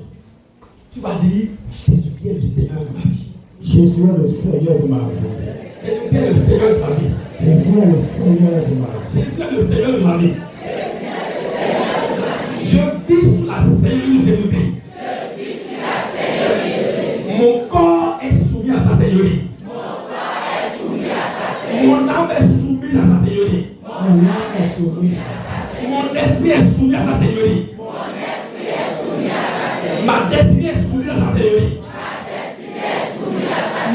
C: Tu vas dire Jésus est le Seigneur de ma vie.
D: Jésus est le Seigneur de ma vie.
C: Jésus est le Seigneur de ma vie.
D: Jésus est le Seigneur de ma vie.
C: Jésus est le Seigneur de ma vie. Je vis sous la Seigneurie de Jésus-Christ. Mon corps est soumis à sa Seigneurie. Mon âme est soumise à sa Seigneurie. Mon esprit est soumis à sa Seigneurie. Ma destinée est soumise à sa Seigneurie.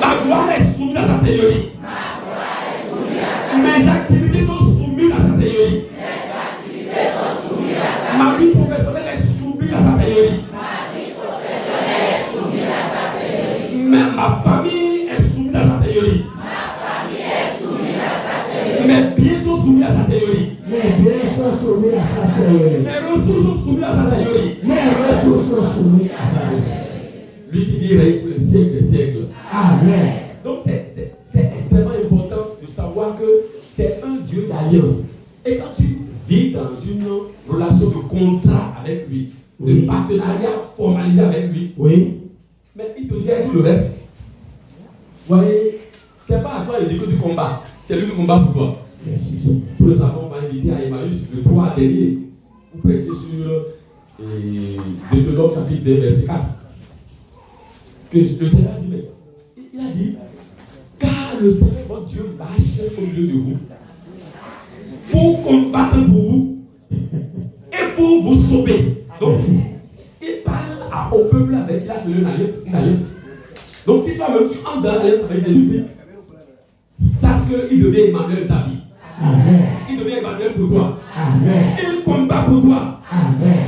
C: Ma gloire est soumise à sa Seigneurie. Mes activités sont soumises à sa Seigneurie. Ma vie professionnelle est soumise à sa Seigneurie. Mais ma famille est soumise à sa Seigneurie. Mes biens sont soumis à sa Seigneurie.
D: Mes biens sont soumis à sa Seigneurie.
C: Mes ressources sont soumises à sa Seigneurie.
D: Mes ressources sont soumises à sa Seigneurie.
C: Lui qui dit règne pour le siècle des siècles.
D: Amen.
C: Donc c'est extrêmement important de savoir que c'est un Dieu d'alliance. Et quand tu vis dans une relation de contrat avec lui, de partenariat formalisé avec lui,
D: Oui.
C: mais il te gère tout le reste. Vous voyez, c'est pas à toi de dire que tu combats, c'est lui qui combat pour toi.
D: Merci.
C: Tout le savon va inviter à Emmaüs le 3 dernier pour prêcher sur Deutéronome chapitre 2, verset 4. Que le Seigneur dit, mais il a dit, car le Seigneur votre Dieu marche au milieu de vous pour combattre pour vous et pour vous sauver. Donc, il parle au peuple avec qui il a scellé une alliance. Donc, si toi-même tu entres dans l'alliance avec Jésus-Christ, sache qu'il devient Emmanuel ta vie.
D: Amen.
C: Il devient Emmanuel pour toi.
D: Amen.
C: Il combat pour toi.
D: Amen.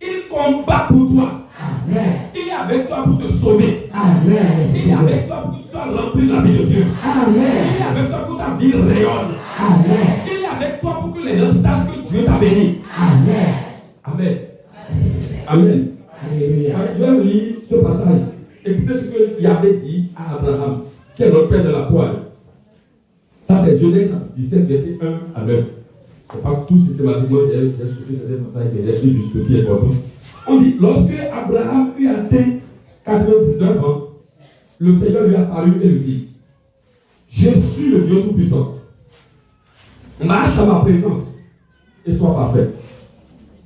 C: Il combat pour toi.
D: Amen.
C: Il est avec toi pour te sauver.
D: Amen.
C: Il est avec toi pour que tu sois rempli de la vie de Dieu.
D: Amen.
C: Il est avec toi pour que ta vie rayonne.
D: Amen.
C: Il est avec toi pour que les gens sachent que Dieu t'a béni.
D: Amen.
C: Amen. Amen.
D: Alléluia.
C: Alors, je vais vous lire ce passage. Écoutez ce qu'il avait dit à Abraham, qui est notre père de la foi. Ça, c'est Genèse chapitre 17, verset 1 à 9. Je ne sais pas tout systématiquement, j'ai soufflé certains passages, mais j'ai suivi juste ce qui est important. On dit, lorsque Abraham eut atteint 99 ans, le Seigneur lui apparut et lui dit, je suis le Dieu Tout-Puissant. Marche à ma présence et sois parfait.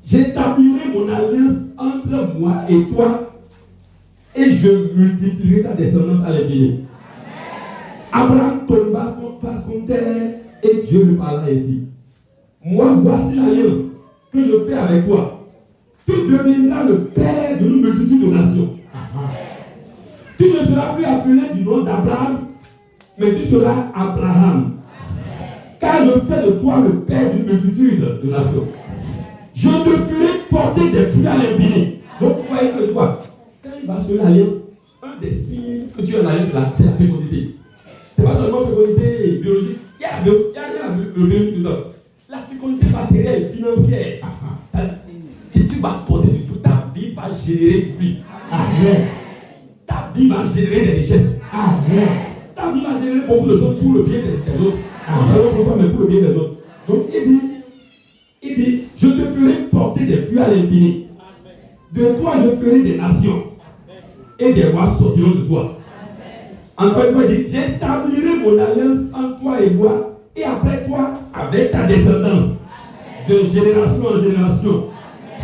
C: J'établirai mon alliance entre moi et toi et je multiplierai ta descendance à l'infini. Abraham tomba face contre terre et Dieu lui parla ainsi. Moi, voici l'alliance que je fais avec toi. Tu deviendras le père d'une multitude de nations. Tu ne seras plus appelé du nom d'Abraham, mais tu seras Abraham. Car je fais de toi le père d'une multitude de nations. Je te ferai porter des fruits à l'infini. Donc, vous voyez que quoi? Quand il va sur l'alliance, un des signes que tu as en alliance là, c'est la fécondité. Ce n'est pas seulement la fécondité biologique, il y a la biologie dedans. La fécondité matérielle, financière. Tu vas porter du fruit, ta vie va générer du fruit.
D: Amen.
C: Ta vie va générer des richesses.
D: Amen.
C: ta vie va générer beaucoup de choses pour le bien des autres. Non seulement pour toi, mais pour le bien des autres. Donc il dit, je te ferai porter des fruits à l'infini. De toi, je ferai des nations. Et des rois sortiront de toi. Encore une fois, il dit, j'établirai mon alliance entre toi et moi, et après toi, avec ta descendance, de génération en génération.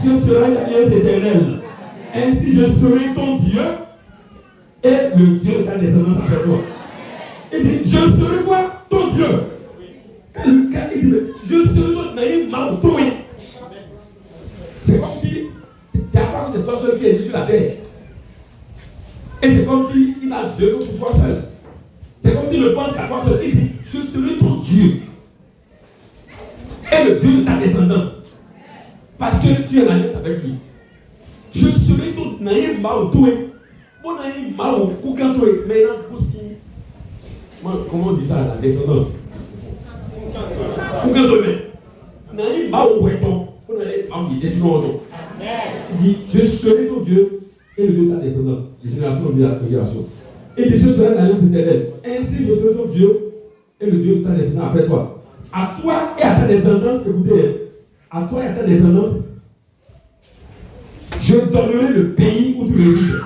C: Ce sera une alliance éternelle. Ainsi, je serai ton Dieu, et le Dieu de ta descendance après toi. Il dit, je serai quoi? Ton Dieu. Il dit, je serai ton Dieu. C'est comme si, c'est à part que c'est toi seul qui est sur la terre. Et c'est comme si il a Dieu que pour toi seul. C'est comme s'il ne pense qu'à toi seul. Il dit, je serai ton Dieu. Et le Dieu de ta descendance. Parce que tu es en alliance avec lui. Je serai ton naïm maotoué. Mon naïm maotou kantoé. Maintenant, aussi. Comment on dit ça, la descendance? Kantoé. Naïm maouéton. On allait parmi des autres. Il dit, je serai ton Dieu et le Dieu de ta descendance. De génération en génération. Et de ce sera l'alliance éternelle. Ainsi, je serai ton Dieu et le Dieu de ta descendance après toi. À toi et à ta descendance, écoutez, à toi et à ta descendance, je donnerai le pays où tu résides.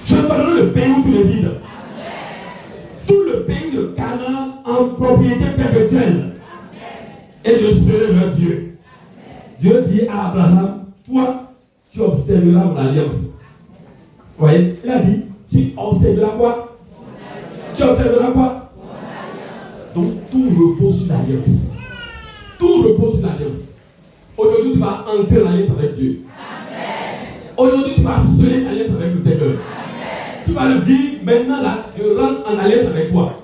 C: Je donnerai le pays où tu résides. Tout le pays de Canaan en propriété perpétuelle. Et je serai leur Dieu. Dieu dit à Abraham, toi, tu observeras mon alliance. Vous voyez, il a dit, tu observeras quoi? Tu observeras quoi? Donc tout repose sur l'alliance. Tout repose sur l'alliance. Aujourd'hui, tu vas entrer en alliance avec Dieu. Aujourd'hui, tu vas sceller l'alliance avec le Seigneur. Tu vas lui dire, maintenant là, je rentre en alliance avec toi.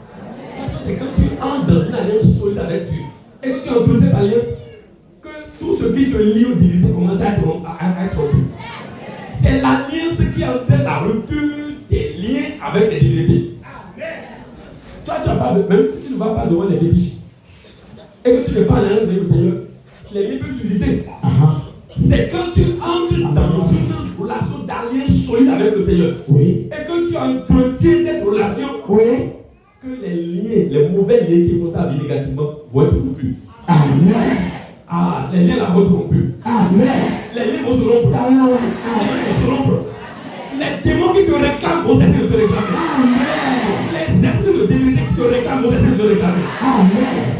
C: Parce que c'est quand tu entres dans une alliance solide avec Dieu et que tu entres dans cette alliance, que tout ce qui te lie aux divinités commence à être rompu. C'est l'alliance qui entraîne la rupture des liens avec les divinités. Toi, tu vas pas, même si tu ne vas pas devant les fétiches et que tu n'es pas en alliance avec le Seigneur, les liens peuvent subsister. C'est quand tu entres dans une relation d'alliance solide avec le Seigneur et que tu entretiens cette relation que les liens, les mauvais liens qui vont t'habiller négativement vont être rompus.
D: Amen.
C: Ah, les liens là vont être rompus.
D: Amen.
C: Les liens vont se rompre. Les liens vont se rompre. Les démons qui te réclament vont cesser de te réclamer. Les esprits de divinité qui te réclament vont cesser de te réclamer.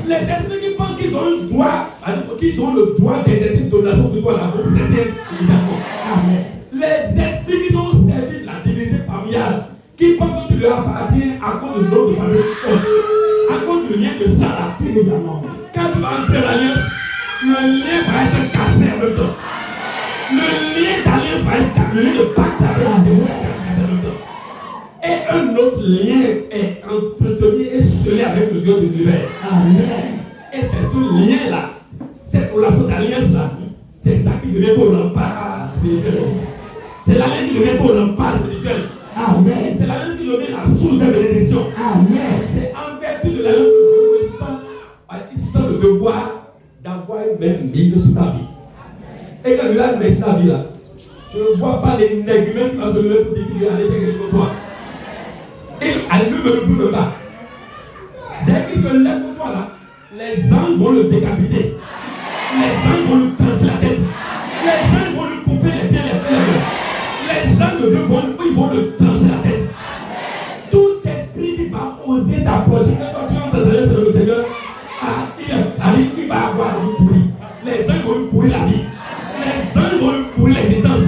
C: Les esprits qui pensent qu'ils ont le droit d'exercer une domination sur toi là vont cesser immédiatement. Les esprits qui sont servis de la divinité familiale, qui pensent que tu leur appartiens à cause du nom de famille, à cause du lien de sang là. Quand tu vas entrer dans l'alliance, le lien va être cassé en même temps. Le lien d'alliance va être cassé, le lien de pacte avec la démon va être cassé en même temps. Et un autre lien est entretenu et scellé avec le Dieu de l'univers. Et c'est ce lien-là, cette relation d'alliance-là, c'est ça qui devient ton rempart spirituel. C'est l'alliance qui devient ton rempart spirituel. C'est l'alliance qui devient la source de bénédiction. C'est en vertu de l'alliance que Dieu se sent le devoir d'avoir une même mise sur ta vie. Et quand je vais mettre sur ta vie là, je ne vois pas les néguments qui vont se lever pour dire qu'il va aller faire quelque chose pour toi. Et elle ne me le pas. Dès qu'il se lève pour toi là, les anges vont le décapiter. Les anges vont lui trancher la tête. Les anges vont lui couper les pieds, les pieds. Les anges de Dieu vont le trancher la tête. Tout esprit qui va oser t'approcher, quand toi tu entres dans le Seigneur, il va avoir une pourri. Les anges vont lui pourrir la vie. Les anges vont lui pourrir l'existence.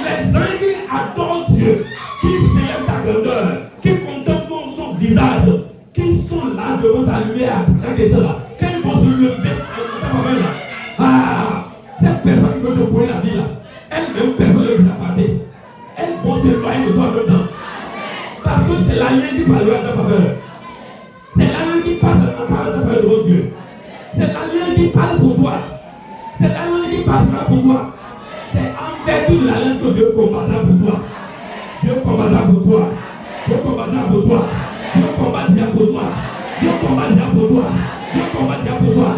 C: Les anges qui adorent Dieu, qui célèbrent ta grandeur, qui contemplent son visage, qui sont là devant sa lumière, quand ils vont se lever, cette personne qui veut te pourrir la vie là, elle-même personne ne veut t'appartenir. Elles vont s'éloigner de toi en même temps. Parce que c'est la lien qui parle à ta faveur. C'est la lien qui parle à ta faveur devant Dieu. C'est la lien qui parle pour toi. C'est la lien qui passera pour toi. C'est en vertu de la lien que Dieu combattra pour toi. Dieu combattra pour toi. Dieu combattra pour toi. Dieu combattra pour toi. Dieu combattra pour toi. Dieu combattra pour toi.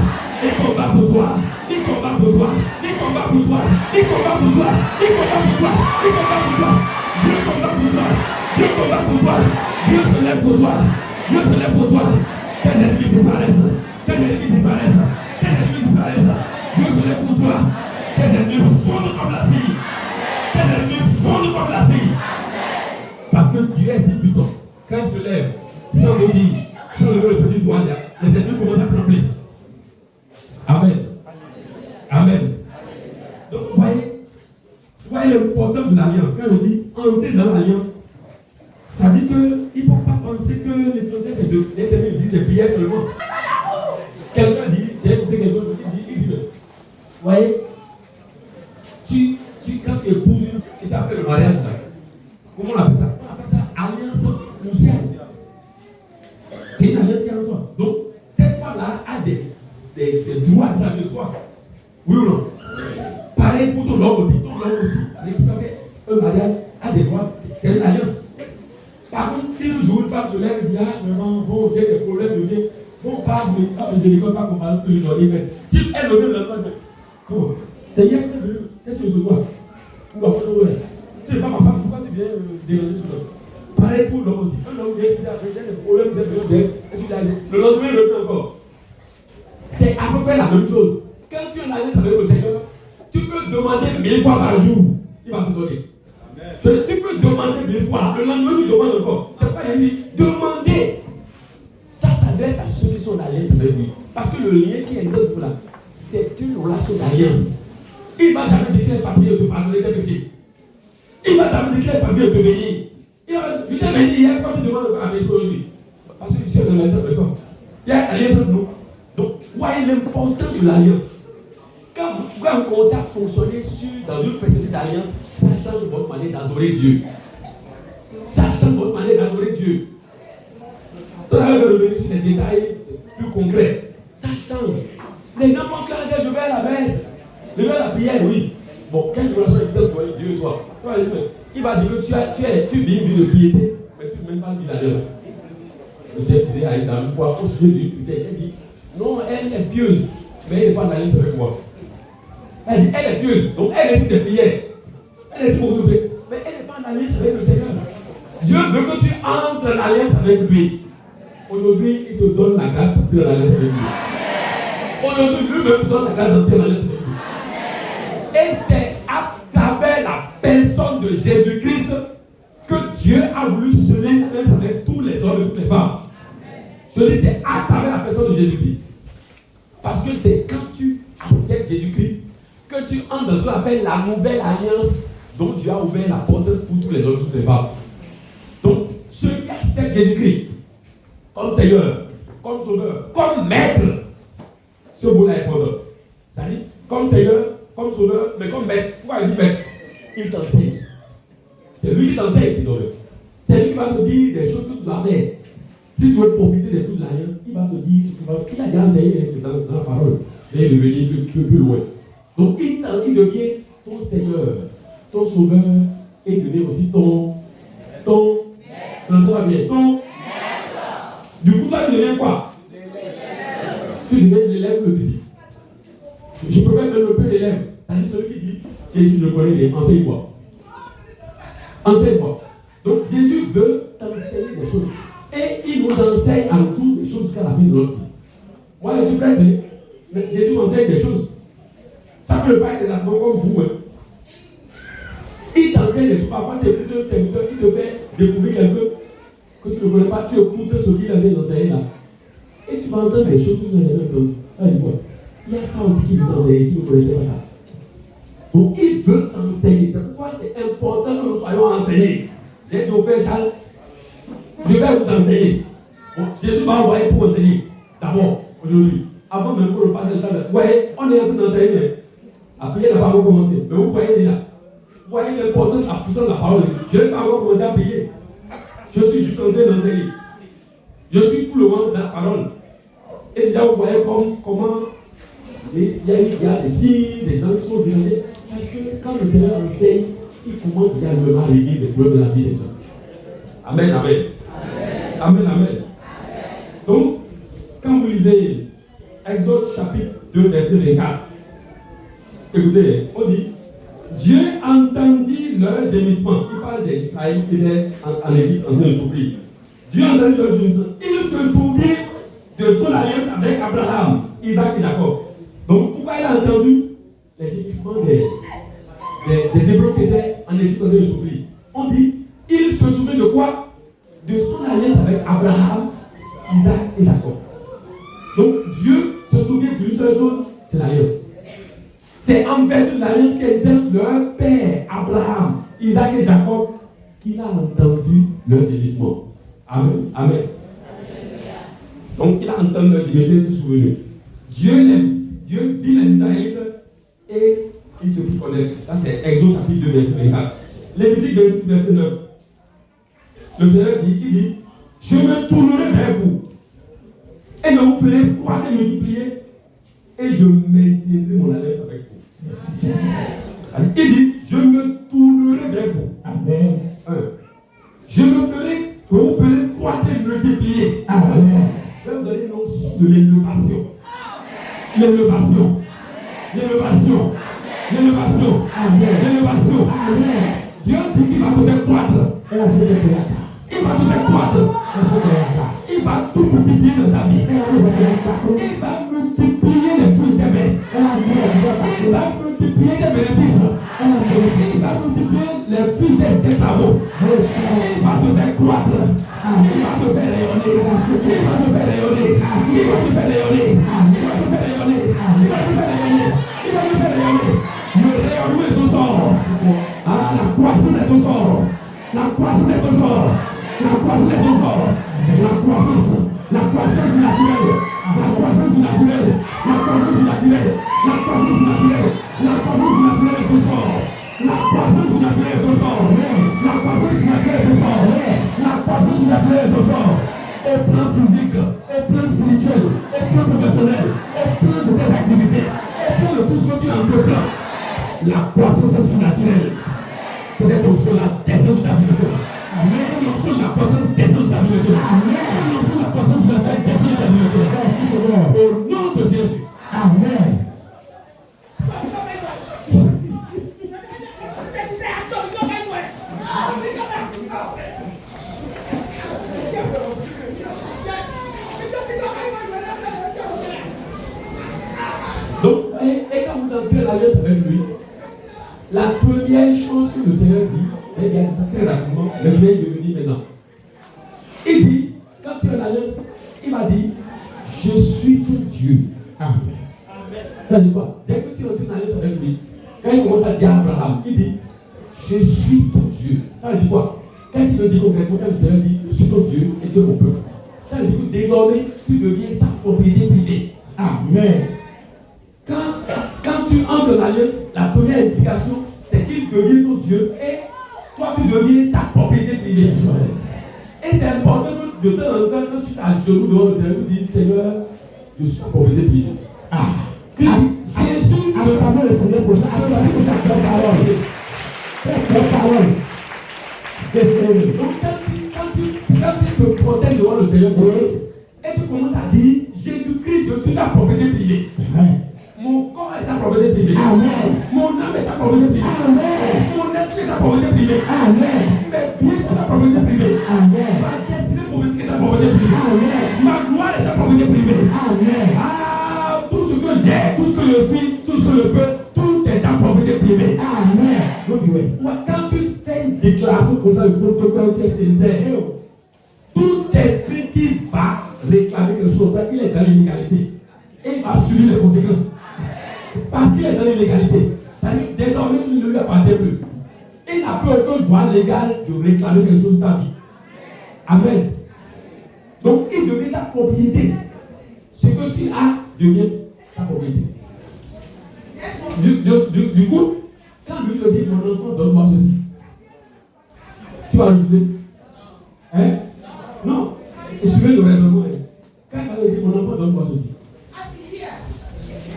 C: Il combat pour toi. Il combat pour toi. Il combat pour toi. Il combat pour toi. Il combat pour toi. Il combat pour toi. Dieu combat pour toi. Dieu combat pour toi. Dieu se lève pour toi. Dieu se lève pour toi. Tes ennemis disparaissent. Tes ennemis disparaissent. Tes ennemis disparaissent. Dieu se lève pour toi. Tes ennemis fondent comme la cire. Tes ennemis fondent comme la cire. Parce que Dieu est si puissant. Quand il se lève, sans dire, sans lever le petit doigt, les ennemis commencent à trembler. Amen. Amen. Donc, vous voyez l'importance de l'alliance. Quand on dit entrer dans l'alliance, ça dit qu'il ne faut pas penser que l'essentiel c'est de les ennemis disent des prières seulement. Quelqu'un dit, j'ai écouté quelqu'un qui dit, vous voyez, quand tu épouses une, et tu as fait le mariage, là, comment on appelle ça? On appelle ça alliance nuptiale. C'est une alliance qui est en toi. Donc, cette femme-là a des droits vis-à-vis de toi. Oui ou non? Pareil pour ton homme aussi. Ton homme aussi, avec qui tu as fait un mariage, a des droits. C'est une alliance. Par contre, si un jour une femme se lève et dit, ah, vraiment, bon, j'ai des problèmes de vie, bon, pas, je ne l'école pas comme mal, que je dois dire, si elle ne veut pas, comment? C'est hier qu'elle veut, qu'est-ce que je dois? Ou après, tu n'es pas ma femme, pourquoi tu viens déranger tout le monde? Pareil pour l'homme aussi. Un homme vient dire, j'ai des problèmes, j'ai besoin d'aide, et tu l'as dit. Le lendemain, il le fait encore. C'est à peu près la même chose. Quand tu es en alliance avec le Seigneur, tu peux demander 1000 fois par jour, il va te donner. Tu peux demander 1000 fois, le lendemain tu demandes encore. C'est pas il dit, demander. Ça s'adresse à ceux qui sont en alliance avec lui. Parce que le lien qui existe là, c'est une relation d'alliance. Il ne va jamais dire qu'il est fatigué de te pardonner tes péchés. Il ne va jamais dire qu'il est fatigué de te bénir. Je t'ai béni hier, quand tu demandes encore la même chose aujourd'hui. Parce que je suis en alliance avec toi. Il y a une alliance entre nous. Donc, voyez l'importance de l'alliance. Quand vous commencez à fonctionner dans une perspective d'alliance, ça change votre manière d'adorer Dieu. Ça change votre manière d'adorer Dieu. Tout à l'heure, je vais revenir sur les détails plus concrets. Ça change. Les gens pensent que je vais à la messe, je vais à la prière, oui. Bon, quelle relation existe entre Dieu et toi? Il va dire que tu vis une vie de piété, mais tu ne mènes pas une vie d'alliance. Je sais, disait Aïda une fois, au sujet d'une putain, elle dit, non, elle est pieuse, mais elle n'est pas en alliance avec moi. Elle dit, elle est pieuse, donc elle récite des prières. Elle récite beaucoup de prières, mais elle n'est pas en alliance avec le Seigneur. Dieu veut que tu entres en alliance avec lui. Aujourd'hui, il te donne la grâce d'entrer en alliance avec lui. Aujourd'hui, lui-même te donne la grâce d'entrer en alliance avec lui. Et c'est à travers la personne de Jésus-Christ que Dieu a voulu sceller l'alliance avec tous les hommes et toutes les femmes. Je dis, c'est à travers la personne de Jésus-Christ. Parce que c'est quand tu acceptes Jésus-Christ que tu entres dans ce qu'on appelle la nouvelle alliance dont Dieu a ouvert la porte pour tous les hommes et toutes les femmes. Donc, ceux qui acceptent Jésus-Christ comme Seigneur, comme Sauveur, comme Maître, ce mot-là est fondant. C'est-à-dire, comme Seigneur, comme Sauveur, mais comme Maître. Pourquoi il dit Maître? Il t'enseigne. C'est lui qui t'enseigne, désormais. C'est lui qui va te dire des choses que tu dois faire. Si tu veux profiter des fruits de l'alliance, il va te dire ce qu'il va. Il a déjà enseigné dans la parole. Et il devenir plus loin. Donc, il devient ton Seigneur, ton Sauveur, et il devient aussi ton du coup, toi, tu deviens quoi? Tu deviens l'élève ou le disciple. Je peux même développer l'élève. C'est-à-dire celui qui dit, Jésus, je le connais bien, enseigne-moi. Enseigne-moi. Donc, Jésus veut t'enseigner des choses. Et il nous enseigne à nous tous des choses jusqu'à la fin de notre vie. Moi, je suis prêt, mais Jésus m'enseigne des choses. Ça peut pas être des enfants comme vous. Hein. Il t'enseigne des choses. Parfois, tu écoutes un serviteur, il te fait découvrir quelqu'un que tu ne connais pas. Tu écoutes ce qu'il avait enseigné là. Et tu vas entendre des choses que tu n'as jamais entendues. Il y a ça aussi qui vous enseigne, qui ne connaissait pas ça. Donc, il veut t'enseigner. C'est pourquoi c'est important que nous soyons enseignés. J'ai dit au frère Charles, je vais vous enseigner. Bon, Jésus m'a envoyé pour enseigner. D'abord, aujourd'hui. Avant même pour le passer le temps. Vous voyez, on est en train d'enseigner. La prière n'a pas encore commencé. Mais vous voyez déjà. Vous voyez l'importance, la puissance de la parole de Dieu. Je n'ai pas encore commencé à prier. Je suis juste en train d'enseigner. Je suis pour le moment dans la parole. Et déjà, vous voyez comment il y a des signes, des gens qui sont visés. Parce que quand le Seigneur enseigne, il commence diablement à régler les problèmes de la vie des gens. Amen, amen. Amen, amen. Donc, quand vous lisez Exode chapitre 2, verset 24, écoutez, on dit, Dieu entendit leur gémissement. Il parle d'Israël qui est en Égypte en train de souffrir. Dieu entendit leur gémissement. Il se souvient de son alliance avec Abraham, Isaac et Jacob. Donc pourquoi il a entendu les gémissements des Hébreux qui étaient en Égypte en train de souffrir? On dit, il se souvient de quoi? De son alliance avec Abraham, Isaac et Jacob. Donc Dieu se souvient d'une seule chose, c'est l'alliance. C'est en vertu de l'alliance qui était entre leur père, Abraham, Isaac et Jacob, qu'il a entendu leur gémissement. Amen. Amen. Donc il a entendu leur gémissement et se souvient. Dieu vit les Israélites et il se fit connaître. Ça c'est Exode chapitre 2, verset 24. Lévitique 26, verset 9. Le Seigneur dit, je me tournerai vers vous et je vous ferai croître et multiplier et je maintiendrai mon alliance avec vous. Il dit, je me tournerai vers vous. Amen. Je vous ferai croître et multiplier. Amen. Je vais vous donner l'onction de l'élévation. L'élévation. L'élévation. L'élévation. L'élévation. Dieu dit qu'il va te faire croître. Il va te faire croître. Il va tout multiplier dans ta vie. Il va multiplier les fruits de tes mains. Il va multiplier les bénéfices. Il va multiplier les fruits de tes travaux. Il va te faire croître. Il va te faire rayonner. Il va te faire rayonner. Il va te faire rayonner. Il va te faire rayonner. Il va te faire rayonner. Il va te faire rayonner. Le rayonnement est au sort. Ah, la croissance est au sort. La croissance est au sort. La croissance est au sort. La croissance naturelle. La croissance naturelle. La croissance naturelle. La croissance naturelle. La croissance naturelle est au sort. La croissance naturelle est au sort. La croissance naturelle est au sort. La croissance naturelle est au sort. Au plan physique, au plan spirituel, au plan professionnel, au plan de tes activités, au plan de tout ce que tu entreprends. La croissance est surnaturelle. Peut-être aussi la descente de ta vie. Amen. Aussi la croissance descend de ta vie. Amen. Aussi la croissance de la vie descend de ta vie. Au nom de Jésus. Amen. Donc, et quand vous entrez l'alliance avec lui, la première chose que le Seigneur dit, et il y a ça très rapidement, mais je vais y revenir maintenant. Il dit, quand tu es en alliance, il m'a dit, je suis ton Dieu. Amen. Ça dit quoi? Dès que tu entres en alliance avec lui, quand il commence à dire à Abraham, il dit, je suis ton Dieu. Ça veut dire quoi? Qu'est-ce qu'il veut dire concrètement quand le Seigneur dit, je suis ton Dieu et tu es mon peuple? Ça veut dire que désormais, tu deviens sa propriété privée. Amen. Quand tu entres en alliance, la première implication, c'est qu'il devient ton Dieu et toi tu deviens sa propriété privée. Et c'est important que de temps en temps, quand tu t'agenouilles devant le Seigneur, tu dis, Seigneur, je suis ta propriété privée. Jésus, le Seigneur, le Seigneur, pour ça, parole. Donc quand tu te protèges devant le Seigneur, et tu commences à dire, Jésus-Christ, je suis ta propriété privée. Mon corps est ta propriété privée. Amen. Mon âme est ta propriété privée. Amen. Mon esprit est ta propriété privée. Amen. Mes biens sont ta propriété privée. Amen. Ma destinée est ta propriété privée. Amen. Ma gloire est ta propriété privée. Amen. Ah, tout ce que j'ai, tout ce que je suis, tout ce que je peux, tout est ta propriété privée. Amen. Quand tu fais une déclaration comme ça, le protocole qui est sincère, tout esprit qui va réclamer quelque chose, il est dans l'illégalité. Et il va subir les conséquences. Parce qu'il est dans l'illégalité. C'est-à-dire que désormais, tu ne lui appartiens plus. Il n'a plus aucun droit légal de réclamer quelque chose de ta vie. Amen. Donc, il devient ta propriété. Ce que tu as devient ta propriété. Du coup, quand lui te dit, mon enfant, donne-moi ceci, tu vas refuser. Hein? Non. Suivez le raisonnement. Quand il va lui dire, mon enfant, donne-moi ceci.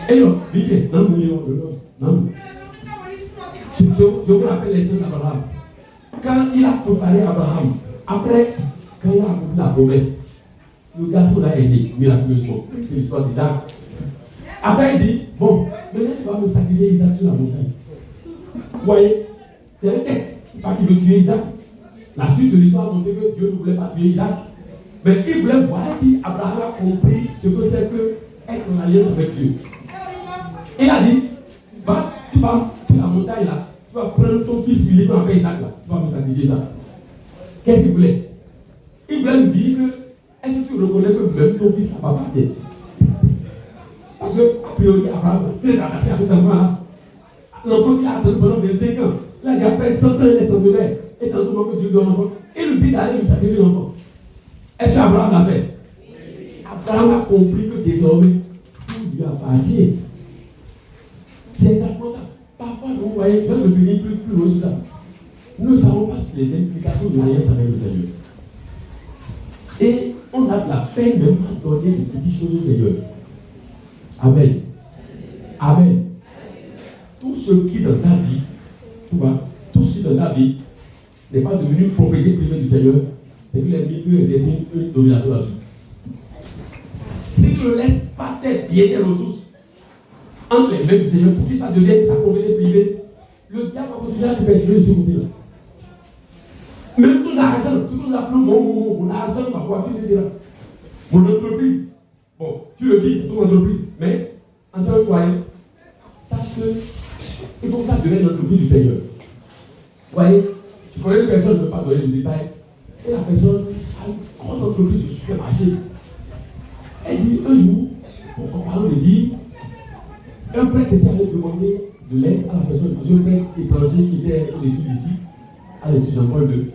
C: Et non, Michel, non. Je vous rappelle les choses d'Abraham. Quand il a préparé Abraham, après, quand il a accompli la promesse, le garçon l'a aidé miraculeusement. C'est l'histoire d'Isaac. Après, il dit, bon, maintenant tu vas me sacrifier Isaac sur la montagne. Vous voyez, c'est un test. Pas qu'il veut tuer Isaac. La suite de l'histoire a montré que Dieu ne voulait pas tuer Isaac. Mais il voulait voir si Abraham a compris ce que c'est que être en alliance avec Dieu. Il a dit, va, tu vas sur la montagne là, tu vas prendre ton fils unique qu'on appelle Isaac là, tu vas me sacrifier ça. Qu'est-ce qu'il voulait? Il voulait me dire que, est-ce que tu reconnais que même ton fils n'a pas parti? Parce que, a priori, Abraham, tu es attaché à cet enfant-là. L'enfant qui a attendu pendant 25 ans, il a dit après 100 ans, il est sans degré. Et c'est en ce moment que Dieu donne l'enfant. Il lui dit d'aller lui sacrifier l'enfant. Est-ce qu'Abraham l'a fait? Abraham a compris que désormais, tout lui appartient. C'est exactement ça. Parfois, vous voyez, je vais revenir plus loin sur ça. Nous ne savons pas sur les implications de l'alliance avec le Seigneur. Et on a de la peine même à donner des petites choses au Seigneur. Amen. Amen. Tout ce qui dans ta vie, tu vois, tout ce qui dans ta vie n'est pas devenu propriété privée du Seigneur, c'est que l'ennemi peut exercer une domination là-dessus. Si tu ne laisses pas tes biens, tes ressources entre les mains du Seigneur pour que ça devienne sa propriété privée, le diable va continuer à te perturber de ce côté-là. Même ton argent, tu nous appelles mon argent, ma voiture, etc. Mon entreprise. Bon, tu le dis, c'est ton entreprise, mais en tant que croyant, sache que il faut que ça devienne l'entreprise du Seigneur. Vous voyez, tu connais une personne, je ne veux pas donner le détail, et la personne a une grosse entreprise de supermarché. Elle dit un jour, en parlant de dire, un prêtre était allé demander de l'aide à la personne, un prêtre étranger qui était aux études ici, à l'Institut Jean-Paul II.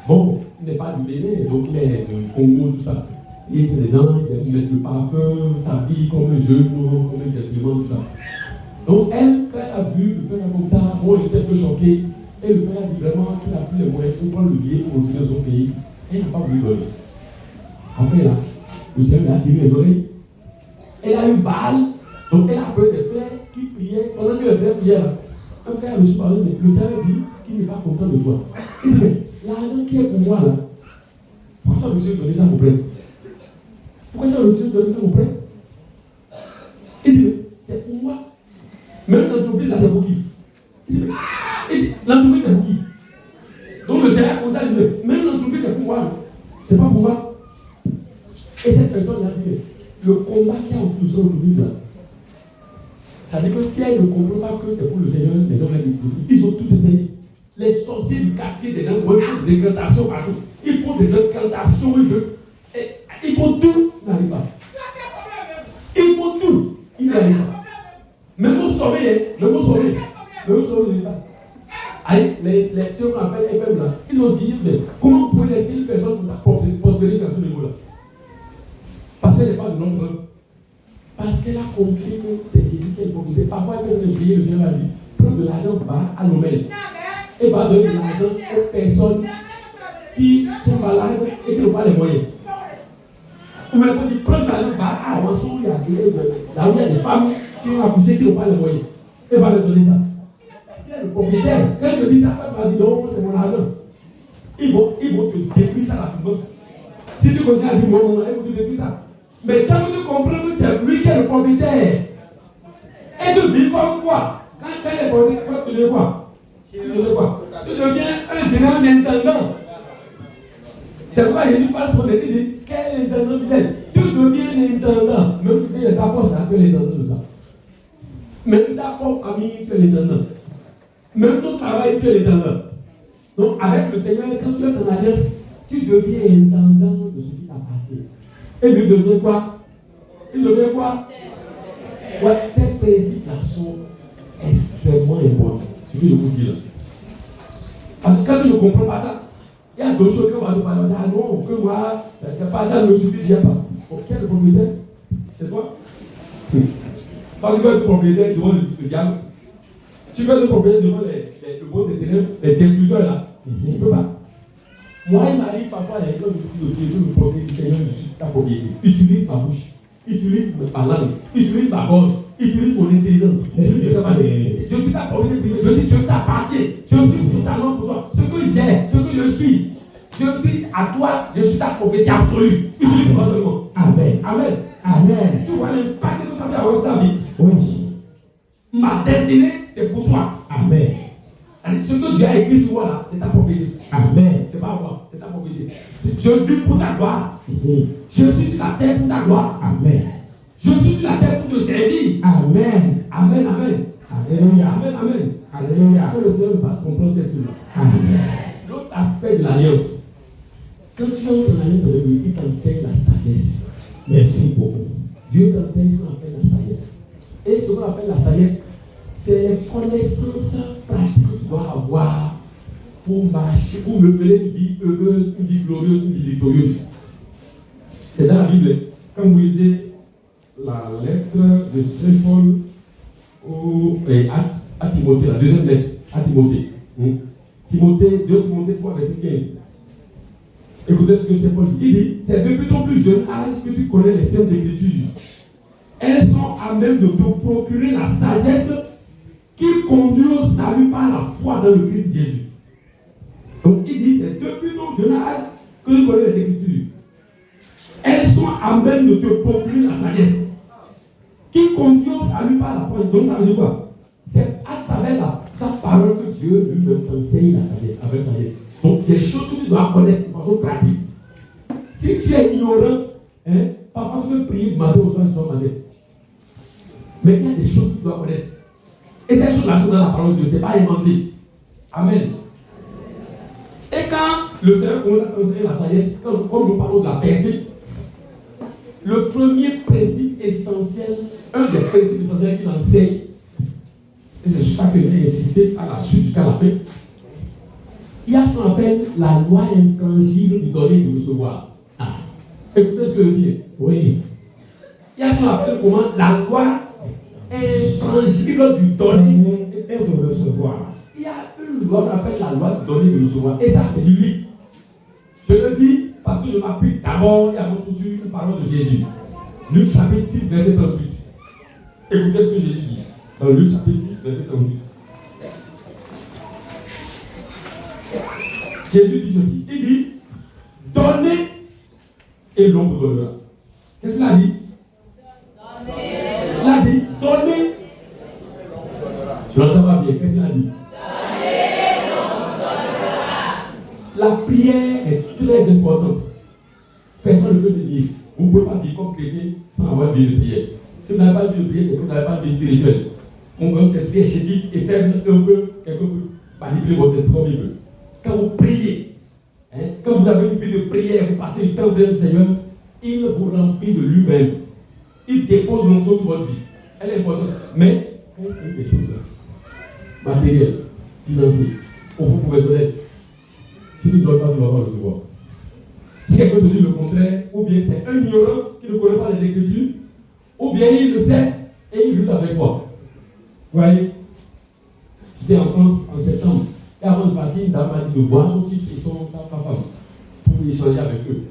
C: Bon, il n'est pas du Bénin, donc il est du Congo, tout ça. Et c'est des gens qui mettent le parfum, s'habillent comme un jeune, comme un gentleman, tout ça. Donc elle, quand elle a vu le père comme ça, bon, il était un peu choqué. Et le père a dit vraiment qu'il a pris les moyens pour prendre le billet pour retourner dans son pays. Elle n'a pas voulu donner. Après là, le Seigneur lui a tiré les oreilles. Elle a une balle. Donc elle a peur des frères qui priaient. Pendant que les frères priaient là, un frère a reçu parler, mais le Seigneur dit qu'il n'est pas content de toi. Il dit, l'argent qui est pour moi là, pourquoi tu as reçu de donner ça à mon prêtre? Pourquoi tu as reçu de donner ça à mon prêtre? Il dit, c'est pour moi. Même l'entreprise là, c'est pour qui? Il dit, l'entreprise c'est pour qui? Donc le Seigneur comme ça dit, même l'entreprise c'est pour moi. C'est pas pour moi. Et cette personne a dit, le combat qu'il y a autour de son entreprise là, ça veut dire que si elle ne comprend pas que c'est pour le Seigneur, les gens ils ont tout essayé. Les sorciers du quartier, des gens qui font des incantations partout. Ils font des incantations, ils font tout, ils n'arrivent pas. Ils font tout, ils n'arrivent pas. Même au sommet, même au sommet, allez, les ceux qu'on appelle FM là, ils ont dit, mais comment vous pouvez laisser une personne comme ça prospérer sur ce niveau-là? Parce qu'elle n'est pas de nombre. Parce qu'elle a compris que c'est Jésus qui est le propriétaire. Parfois, elle peut prier, le Seigneur a dit, prends de l'argent, va à l'Omel. Et va donner de l'argent aux personnes qui sont malades et qui n'ont pas les moyens. Ou même quand il prend de l'argent, va à Avançon, là où il y a des femmes qui ont accouché, qui n'ont pas les moyens. Et va leur donner ça. C'est le propriétaire. Quand je dis ça, elle va dire non, c'est mon argent. Ils vont te détruire ça rapidement. Si tu continues à dire non, ils vont te détruire ça. Mais ça veut dire comprendre que c'est lui qui est le propriétaire. Et tu vis comme quoi? Quand il est propriétaire, tu deviens quoi? Tu deviens un général intendant. C'est pourquoi Jésus parle sur les dit quel intendant tu es? Tu deviens un intendant. Même si tu es ta poche, tu es l'intendant de ça. Même ta propre famille, tu es l'intendant. Même ton travail, tu es l'intendant. Donc avec le Seigneur, quand tu es en alliance, tu deviens intendant de ce qui t'appartient. Et lui devient quoi? Il devient quoi? Ouais, ces principes-là sont extrêmement importants. Ce que je vous dis là. Parce que quand tu ne comprends pas ça, il y a d'autres choses qu'on va te parler. Ah non, que moi, c'est pas ça, ne me suffit déjà pas. Ok, le propriétaire, c'est toi. Quand tu veux être propriétaire devant le diable, tu veux être propriétaire devant le bon des ténèbres, les téléviseurs là, tu ne peux pas. Moi, il m'arrive parfois, il y a quelqu'un qui me pose du Seigneur, je suis ta propriété. Utilise ma bouche, utilise ma langue, utilise ma gorge, utilise mon intelligence. Je suis ta propriété, je dis, je t'appartiens, je suis totalement pour toi. Ce que j'ai, ce que je suis à toi, je suis ta propriété absolue. Utilise-moi seulement. Amen. Amen. Amen. Tu vois l'impact que ça fait avoir ta vie. Oui. Ma destinée, c'est pour toi. Amen. Ce que Dieu a écrit sur moi là, c'est ta propriété.
D: Amen.
C: C'est pas moi, c'est ta propriété. Je vis pour ta gloire.
D: Mhm.
C: Je suis sur la terre pour ta gloire.
D: Amen.
C: Je suis sur la terre pour te servir.
D: Amen.
C: Amen, amen.
D: Alléluia.
C: Amen, amen.
D: Alléluia.
C: Que le Seigneur nous fasse comprendre ces choses-là.
D: Amen.
C: L'autre aspect de l'alliance. Quand tu entres en alliance avec lui, il t'enseigne la sagesse.
D: Merci beaucoup.
C: Dieu t'enseigne ce qu'on appelle la sagesse. Et ce qu'on appelle la sagesse, c'est les connaissances pratiques que tu dois avoir pour marcher, pour mener une vie heureuse, une vie glorieuse, une vie victorieuse. C'est dans la Bible. Quand vous lisez la lettre de Saint Paul à Timothée, la deuxième lettre à Timothée. Timothée, 2 Timothée 3, verset 15. Écoutez ce que Saint Paul dit. Il dit, c'est depuis ton plus jeune âge que tu connais les saintes écritures. Elles sont à même de te procurer la sagesse qui conduit au salut par la foi dans le Christ Jésus. Donc il dit, c'est depuis ton jeune âge que tu connais les écritures. Elles sont à même de te procurer la sagesse qui conduit au salut par la foi. Donc ça veut dire quoi? C'est à travers sa parole que Dieu lui-même t'enseigne la sagesse, avec sagesse. Donc des choses que tu dois connaître de façon pratique. Si tu es ignorant, parfois tu peux prier du matin au soir, du soir au matin. Mais il y a des choses que tu dois connaître. Et ces choses-là sont dans la parole de Dieu, ce n'est pas inventé. Amen. Et quand le Seigneur commence à t'enseigner la sagesse, quand nous parlons de la percée, le premier principe essentiel, un des principes essentiels qu'il enseigne, et c'est sur ça que je vais insister à la suite jusqu'à la fin, il y a ce qu'on appelle la loi intangible du donner et du recevoir. Écoutez ce que je veux dire.
D: Oui.
C: Il y a ce qu'on appelle comment la loi intangible du donner
D: Et de recevoir.
C: Il y a une loi qu'on appelle la loi du donner et du recevoir. Et ça, c'est biblique. Je le dis parce que je m'appuie d'abord et avant tout sur une parole de Jésus. Luc chapitre 6, verset 38. Écoutez ce que Jésus dit. Dans Luc chapitre 6, verset 38. Jésus dit ceci. Il dit, donnez et l'on vous donnera. Qu'est-ce qu'il a dit? Il a dit, donnez. Je n'entends pas bien. Qu'est-ce qu'il a dit? La prière est très importante. Personne ne peut le dire. Vous ne pouvez pas vivre comme chrétien sans avoir une vie de prière. Si vous n'avez pas de vie de prière, c'est que vous n'avez pas de vie spirituelle. Votre esprit est chétif et faible un peu, quelqu'un peut manipuler votre esprit comme il veut. Quand vous priez, quand vous avez une vie de prière, vous passez du temps auprès du Seigneur, il vous remplit de lui-même. Il dépose l'onction sur votre vie. Elle est importante. Mais, quand il s'agit des choses matérielles, financières, au niveau professionnel, si tu ne dois pas, tu ne vas pas le recevoir. Si quelqu'un te dit le contraire, ou bien c'est un ignorant qui ne connaît pas les Écritures, ou bien il le sait et il lutte avec toi. Vous voyez? J'étais en France en septembre. Et avant de partir, une dame m'a dit de voir son fils et sa femme pour échanger avec eux.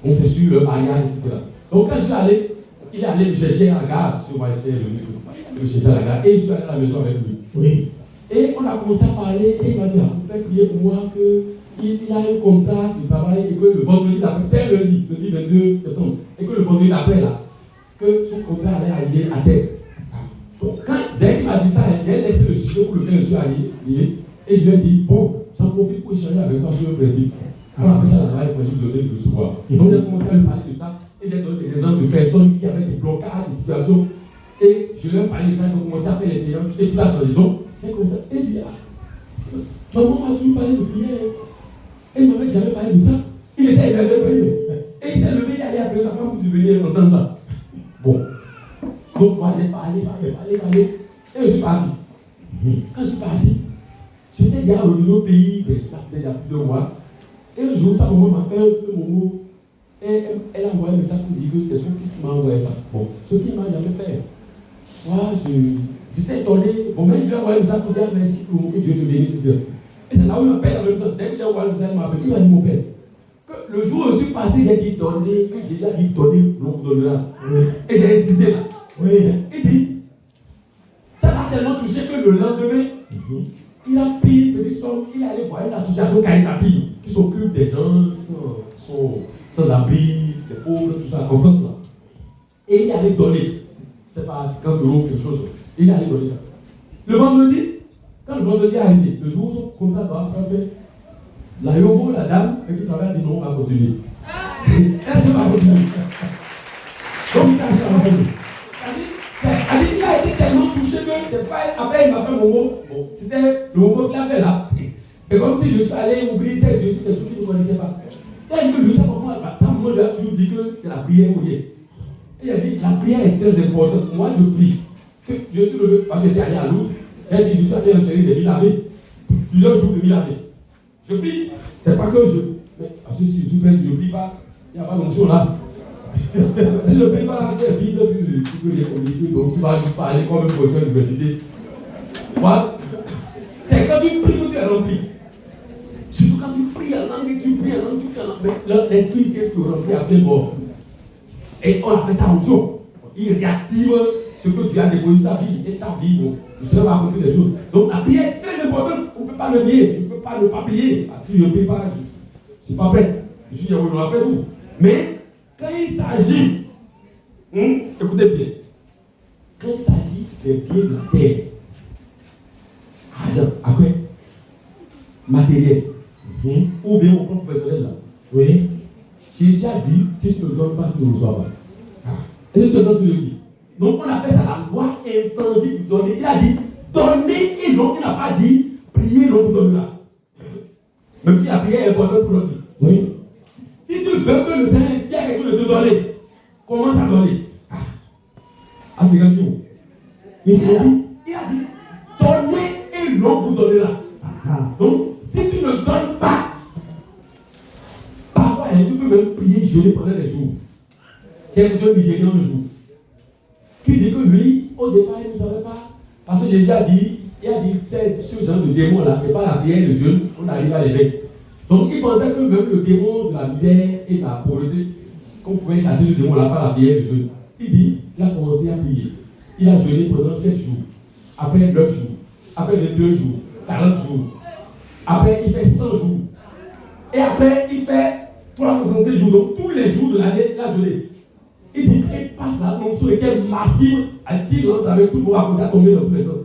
C: On s'est sur le mariage, etc. Donc quand je suis allé, il est allé me chercher à la gare. Si on va être le chercher à la gare. Et je suis allé à la maison avec lui.
D: Oui.
C: Et on a commencé à parler. Et il m'a dit, vous pouvez prier pour moi qu'il a un contrat de travail et que le vendredi d'après, c'était lundi 22 septembre, et que le vendredi d'après, là, que son contrat allait arriver à terre. Donc, dès qu'il m'a dit ça, j'ai laissé le sujet pour lequel je suis allé, et je lui ai dit, bon, j'en profite pour échanger avec toi sur le principe. On appelle ça la loi intangible de donner et de recevoir. Donc, j'ai commencé à lui parler de ça, et j'ai donné des exemples de personnes qui avaient des blocages, des situations, et je leur ai parlé de ça, ils ont commencé à faire l'expérience, et tout a changé. Donc, j'ai commencé à dire, maman m'a toujours parlé de prière. Et il m'avait jamais parlé de ça. Il était énervé. Et il s'est levé, il allait appeler sa femme pour venir entendre ça. Bon. Donc moi j'ai parlé. Et je suis parti. Quand je suis parti, j'étais déjà revenu au pays, il y a plus de mois. Et un jour, sa maman m'a fait un peu mon. Et elle a envoyé un message pour dire que c'est son fils qui m'a envoyé ça. Bon, ce qu'il m'a jamais fait. Moi, j'étais étonné. Bon, mais je lui ai envoyé un message pour dire merci pour que Dieu te bénisse. Et c'est là où il m'appelle en même temps. Dès qu'il a envoyé le message, il m'a appelé. Il m'a dit, mon père, que le jour où je suis passé, j'ai dit donner, que Jésus a dit donner, l'on vous donnera. Et j'ai insisté là.
D: Oui.
C: Il dit, ça m'a tellement touché que le lendemain, il a pris une petite somme, il est allé voir une association caritative qui s'occupe des gens sans abri, des pauvres, tout ça, en France là. Et il est allé donner, c'est pas 50 € quelque chose, il est allé donner ça. Le vendredi, Quand le vendredi est arrivé, le jour où son contrat doit être fait, la yobo, la dame, qui travaille, dit non, on va continuer. Elle ne va continuer. Donc, il a changé. Il a été tellement touché que c'est pas. Après, il m'a fait mon mot. Bon, c'était le mot qu'il a fait là. Et comme si je suis allé ouvrir ces yeux sur des choses qu'il ne connaissait pas. Il a dit que lui, ça comprend. Tant que moi, je lui ai toujours dit que c'est la prière ou rien. Il a dit la prière est très importante. Moi, je prie. Je suis levé parce que j'étais allé à Lourdes. J'ai dit, je suis allé en série de 1000 années. Plusieurs jours de 1000 années. Je prie. C'est pas que je. Mais parce que si je suis prêt, je ne prie pas. Il n'y a pas d'onction là. Si je ne prie pas, c'est vide, tu peux les communiquer. Donc tu vas parler comme un professeur d'université. Voilà. C'est quand tu pries que tu es rempli. Surtout quand tu pries en langue, tu pries en langue, l'esprit s'est rempli à plein bord. Et on appelle ça onction. Il réactive ce que tu as déposé ta vie. Et ta vie, bon, tu seras raconter des choses. Donc la prière est très importante. On ne peut pas le nier. Tu ne peux pas ne pas prier. Parce que si je ne prie pas, je ne suis pas prêt. Je suis non après tout. Mais quand il s'agit, écoutez bien, quand il s'agit des biens de la terre, argent, après, matériel, ou bien au plan professionnel là, oui, Jésus a dit, si tu ne donnes pas, tu ne reçois pas. Et tu te donnes ce que je dis. Donc on appelle ça la loi intangible du donner. Il a dit, donner et non, il n'a pas dit, prier non, vous donnera. Même si la prière est importante pour notre vie. Oui. Si tu veux que le Seigneur inspire quelque chose de te donner, commence à donner. Ah, c'est gratuit. Il a dit, donnez et l'on vous donnera. Donc, si tu ne donnes pas, parfois tu peux même prier, jeûner pendant des jours. J'ai écouté un Nigérian un jour qui dit que lui, au départ, il ne savait pas. Parce que Jésus a dit, ce genre de démon-là, ce n'est pas la prière, le jeûne, on arrive à l'éveil. Donc il pensait que même le démon de la misère et de la pauvreté, qu'on pouvait chasser le démon là par la prière, le jeûne. Il dit, il a commencé à prier. Il a jeûné pendant 7 jours, après 9 jours, après 22 jours, 40 jours. Après, il fait 100 jours. Et après, il fait 365 jours. Donc tous les jours de l'année, il a jeûné. Il dit qu'il passe là, l'onction était massive. S'il rentre avec tout le monde, va commencer à tomber dans tous les sens.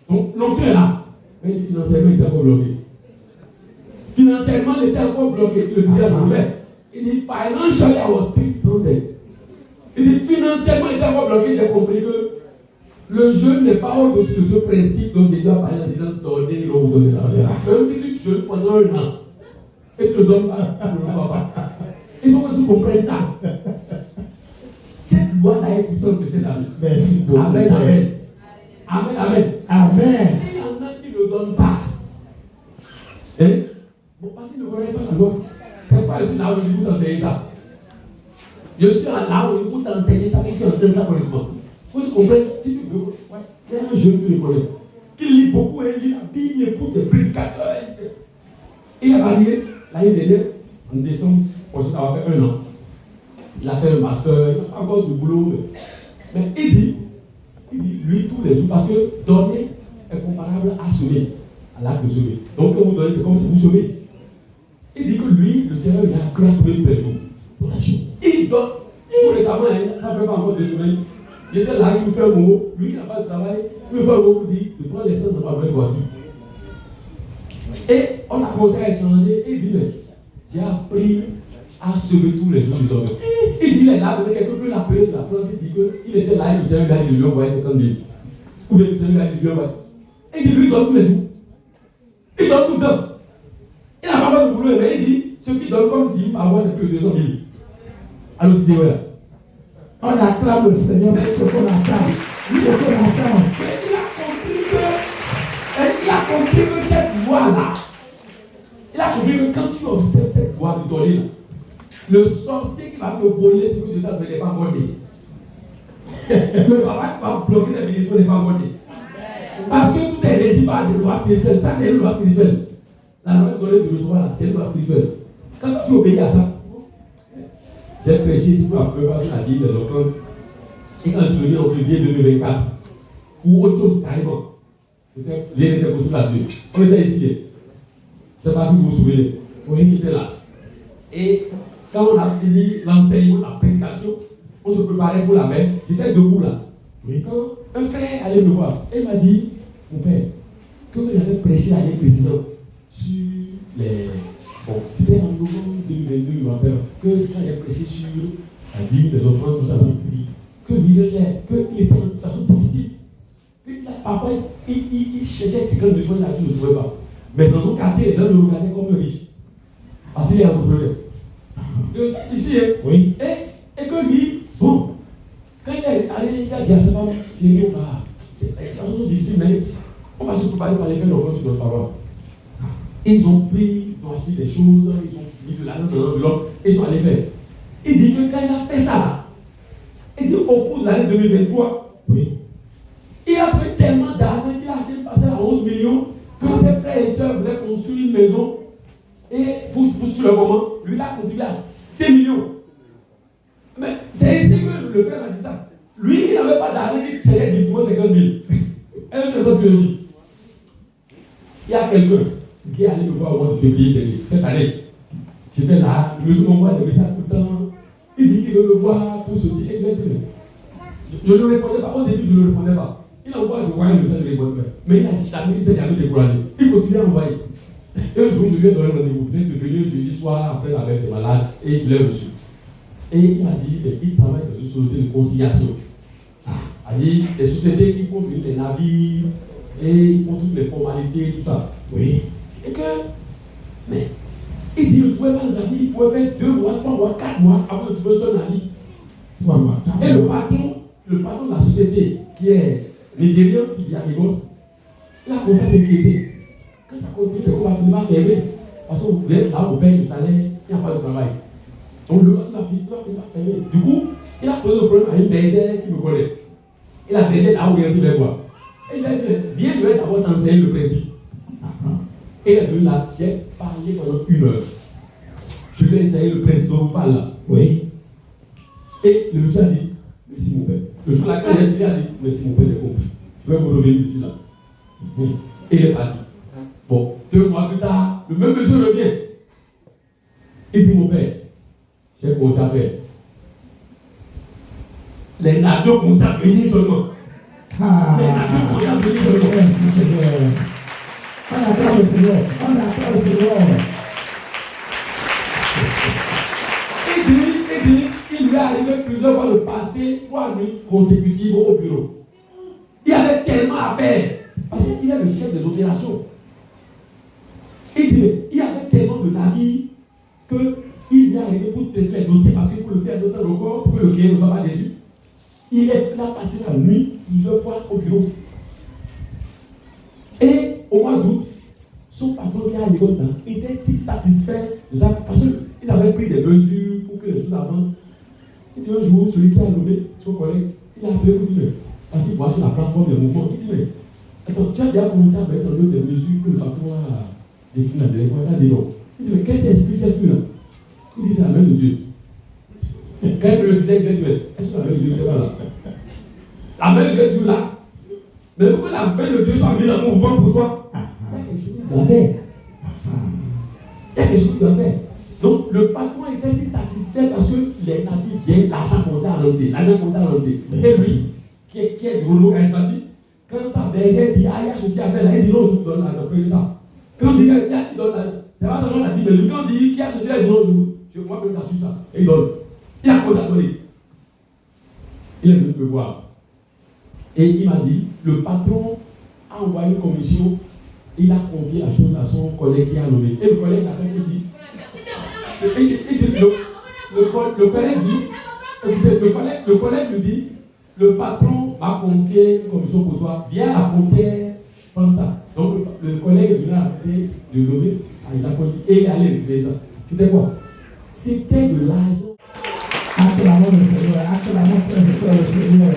C: Donc l'onction est là. Mais financièrement, il était encore bloqué. Financièrement, il était encore bloqué. Il le disait à l'envers. Il dit, financially, I was still stranded. Il dit, financièrement, il était encore bloqué. J'ai compris que le jeûne n'est pas au-dessus de ce principe dont Jésus a parlé en disant, donnez, l'on vous donnera. Même si tu jeûnes pendant 1 an, et tu ne le donnes pas, tu ne le reçois pas. Il faut que tu comprennes ça. Cette loi-là est puissante, mes chers amis.
D: Merci beaucoup.
C: Amen, amen. Amen, amen.
D: Amen.
C: Il y en a qui ne donnent pas. Hein? Bon, parce qu'ils ne connaissent pas la loi. C'est pas je suis là où je vous enseigner ça. Je suis là où je vous enseigner ça pour que tu entendes ça correctement. Faut que tu comprennes, si tu veux, ouais, il y a un jeune que je connais, qui lit beaucoup, il lit la Bible, il écoute des prédicateurs. Il est marié, l'année dernière, en décembre, ensuite, ça va faire 1 an. Il a fait un master, il n'a pas encore de boulot. Mais il dit, lui, tous les jours, parce que donner est comparable à semer, à l'acte de semer. Donc, quand vous donnez, c'est comme si vous semez. Il dit que lui, le Seigneur, il a appris à semer tous les jours. Il donne. Tout récemment, ça ne fait pas encore 2 semaines. Il était là, il me fait un mot. Lui qui n'a pas de travail, il me fait un mot pour dire de prendre l'essence dans ma vraie voiture. Et on a commencé à échanger. Et il dit, mais j'ai appris à semer tous les jours du homme. Il dit, il est là, quelqu'un peut l'appeler de la France. Il dit qu'il était là, et le Seigneur lui a dit de lui envoyer 50 000. Ou bien le Seigneur lui a dit de lui envoyer. Et il dit, lui, il donne tous les jours. Il donne tout le temps. Il n'a pas de boulot, mais il dit, ce qu'il donne comme dîme par mois, c'est plus de 200 000. Alors, tu dis, voilà.
D: On acclame le Seigneur pour ce qu'on attend. Ce qu'on attend.
C: Il a compris que cette voie-là, il a compris que quand tu observes cette voie de donner, le sorcier qui va te voler ce que Dieu t'a donné n'est pas mordé. Le papa qui va bloquer tes bénédictions n'est pas mordé. Parce que tout est régi par des lois spirituelles. Ça, c'est une loi spirituelle. La loi de donner de recevoir, c'est une loi spirituelle. Quand tu obéis à ça, j'ai prêché ici pour la première fois sur la Bible des offrandes. Et quand je suis venu en février 2024, ou autre chose carrément, rien n'était possible à Dieu. On était ici. Je ne sais pas si vous vous souvenez. Oui, il était là. Et quand on a fini l'enseignement, la prédication, on se préparait pour la messe. J'étais debout là. Oui. Quand un frère allait me voir, et il m'a dit, mon père, que j'avais prêché l'année précédente sur les. Bon, c'était en novembre 2022, je me rappelle, que j'avais prêché sur la dîme des offrandes, tout ça dans le public. Que qu'il était en situation difficile. Parfois, il cherchait 50 000 francs, il ne le trouvait pas. Mais dans son quartier, les gens le regardaient comme riche. Parce qu'il est entrepreneur. De ça, ici, hein? Oui. Et que lui, bon, quand il est allé, il a dit à sa femme, j'ai dit, c'est une situation difficile, mais on va se préparer pour aller faire l'offrande sur notre paroisse. Ils ont acheté des choses, ils ont mis de l'argent dans l'enveloppe, et ils sont allés faire. Il dit que quand il a fait ça, il dit au cours de l'année 2023, oui, il a fait tellement d'argent qu'il a acheté passer à 11 millions que ses frères et sœurs voulaient construire une maison. Et pour sur le moment, lui il a contribué à 6 millions. Mais c'est ici que le frère m'a dit ça. Lui qui n'avait pas d'argent, qui cherchait difficilement 50 000. Et je ne sais pas ce que je dis. Il y a quelqu'un qui est allé me voir au mois de février cette année. J'étais là, je me suis envoyé des messages tout le temps. Il dit qu'il veut me voir pour ceci et je ne répondais pas. Au début, je ne répondais pas. Il envoie, je voyais le message, je répondais pas. Mais il ne s'est jamais découragé. Il continue à envoyer. Et un jour, je lui ai donné rendez-vous. Peut-être que venir jeudi soir, après la messe est malade, et je l'ai reçu. Et il m'a dit, il travaille dans une société de conciliation. Il a dit, des sociétés qui font venir les navires, et ils font toutes les formalités, tout ça. Oui. Et que, mais, il dit, il ne trouvait pas le navire, il pouvait faire 2 mois, 3 mois, 4 mois avant de trouver son navire. Et le patron de la société, qui est nigérien, qui vit à Lagos, il a commencé à s'inquiéter. Quand ça continue, on va finir par fermer. Parce que vous êtes là, vous payez le salaire, il n'y a pas de travail. Donc le patron va finir par fermer. Du coup, il a posé le problème à une bergère qui me connaît. Et la bergère a orienté vers moi. Et il a dit, viens, je vais d'abord t'enseigner le principe. Et il est venu là, j'ai parlé pendant 1 heure. Je lui ai essayé le principe dont vous parlez là. Oui. Et le monsieur a dit, merci mon père. Le jour là, quand il a dit, merci mon père, j'ai compris. Je vais vous revenir d'ici là. Et il est parti. Bon, 2 mois plus tard, le même monsieur revient. Il dit, mon père, j'ai commencé à faire. Les navires commencent à venir seulement. Les navires commencent à venir seulement.
D: On attend le Seigneur. On attend le Seigneur.
C: Il lui est arrivé plusieurs fois de passer 3 nuits consécutives au bureau. Il avait tellement à faire. Parce qu'il est le chef des opérations. Il dit, il y avait tellement de navires qu'il lui est arrivé pour traiter les dossiers parce qu'il faut le faire d'autant encore pour que le client ne soit pas déçu. Il a passé la nuit plusieurs fois au bureau. Et au mois d'août, son patron qui a à Lagos était si satisfait de ça parce qu'ils avaient pris des mesures pour que les choses avancent. Il dit un jour, celui qui a nommé son collègue, il a appelé pour dire, parce qu'il voit sur la plateforme des mouvements, il dit, mais attends, tu as déjà commencé à mettre en œuvre des mesures que le patron a définies la dernière fois, ça dit non. Il dit, mais qu'est-ce qui explique cette pluie là? Il dit, c'est la main de Dieu. Quand il me le disait, il dit, mais est-ce que la main de Dieu n'était pas là? La main de Dieu est là. Mais pourquoi la main de Dieu soit mise en mouvement pour toi? Il y a quelque chose que tu dois faire. Il y a quelque chose que tu dois faire. Donc, le patron était si satisfait parce que les navires viennent, l'argent commençait à rentrer. L'argent commençait à rentrer. Et lui, qui est du rouleau charismatique, quand sa bergère dit, ah, il y a ceci à faire là, il dit, non, je vous donne l'argent, prenez ça. Quand il dit, il donne l'argent. C'est pas seulement la dit, mais lui, quand il dit, qui a ceci là, il dit, non, moi, je t'assure ça. Et il donne. Il a commencé à donner. Il est venu me voir. Et il m'a dit, le patron a envoyé une commission, il a confié la chose à son collègue qui a nommé. Et le collègue a fait dit, le collègue lui dit, le patron m'a confié une commission pour toi, viens à la frontière, prends ça. Donc le collègue est venu appeler le nommer, il a confié, et il est allé récupérer ça. C'était quoi? C'était de l'argent.
D: Acclamons le Seigneur, acclamons le Seigneur.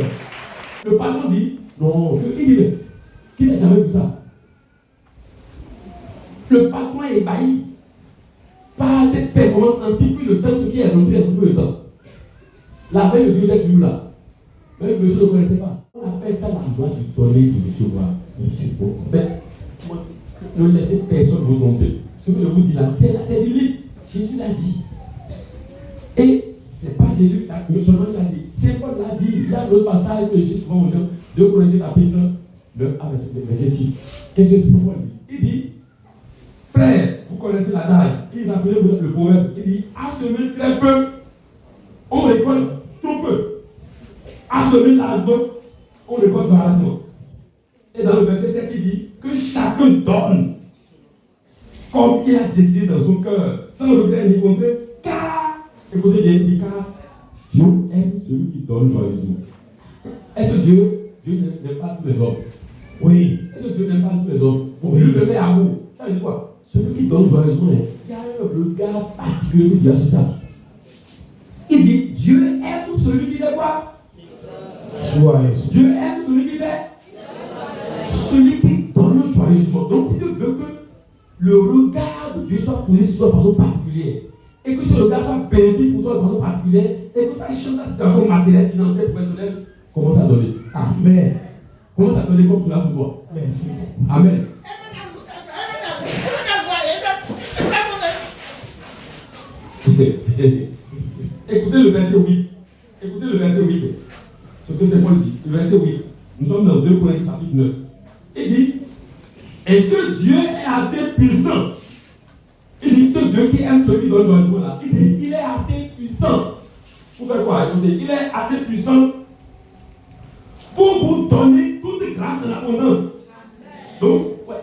C: Le patron dit, non, il dit, mais qui n'a jamais vu ça? Le patron est ébahi par cette performance en si peu de temps, ce qui est rentré en si peu de temps. La veille de Dieu est toujours là. Mais le monsieur ne connaissait pas. On appelle ça la joie du donner de recevoir. Mais ne laissez personne vous tromper. Ce que je vous dis là, c'est du livre. Jésus l'a dit. Et c'est pas Jésus qui seulement l'a dit. C'est Paul l'a dit. Il y a d'autres passages que je dis souvent aux gens. 2 Corinthiens chapitre verset 6. Qu'est-ce que Paul dit? Il dit, frère, vous connaissez l'adage, il a appelé le proverbe, il dit, à semer très peu, on récolte trop peu. À semer largement, on récolte largement. Et dans le verset 7, il dit que chacun donne comme il a décidé dans son cœur, sans regret ni contraire, car, écoutez bien, il dit car Dieu aime celui qui donne joyeusement. Est-ce que Dieu n'aime pas tous les hommes? Oui. Est-ce que Dieu n'aime pas tous les hommes? Bon, Dieu le met à vous. Ça veut dire quoi? Celui qui donne joyeusement, il y a un regard particulier de la société. Il dit Dieu aime celui qui fait quoi? Dieu aime celui qui fait. Celui qui donne joyeusement. Donc, si Dieu veut que le regard de Dieu soit posé sur toi de façon particulière, et que ce regard soit bénéfique pour toi de façon particulière, et que ça change la situation matérielle, financière, professionnelle, commence à donner. Amen. Commence à donner comme cela pour toi. Merci. Amen. Écoutez le verset 8. Écoutez le verset 8. Ce que c'est Paul dit. Le verset 8. Nous sommes dans 2 Corinthiens chapitre 9. Il dit, et ce Dieu est assez puissant. Il dit, ce Dieu qui aime celui qui donne joyeusement là. Il dit, il est assez puissant. Pour faire quoi? Il est assez puissant pour vous donner toute grâce en abondance. Donc, ouais.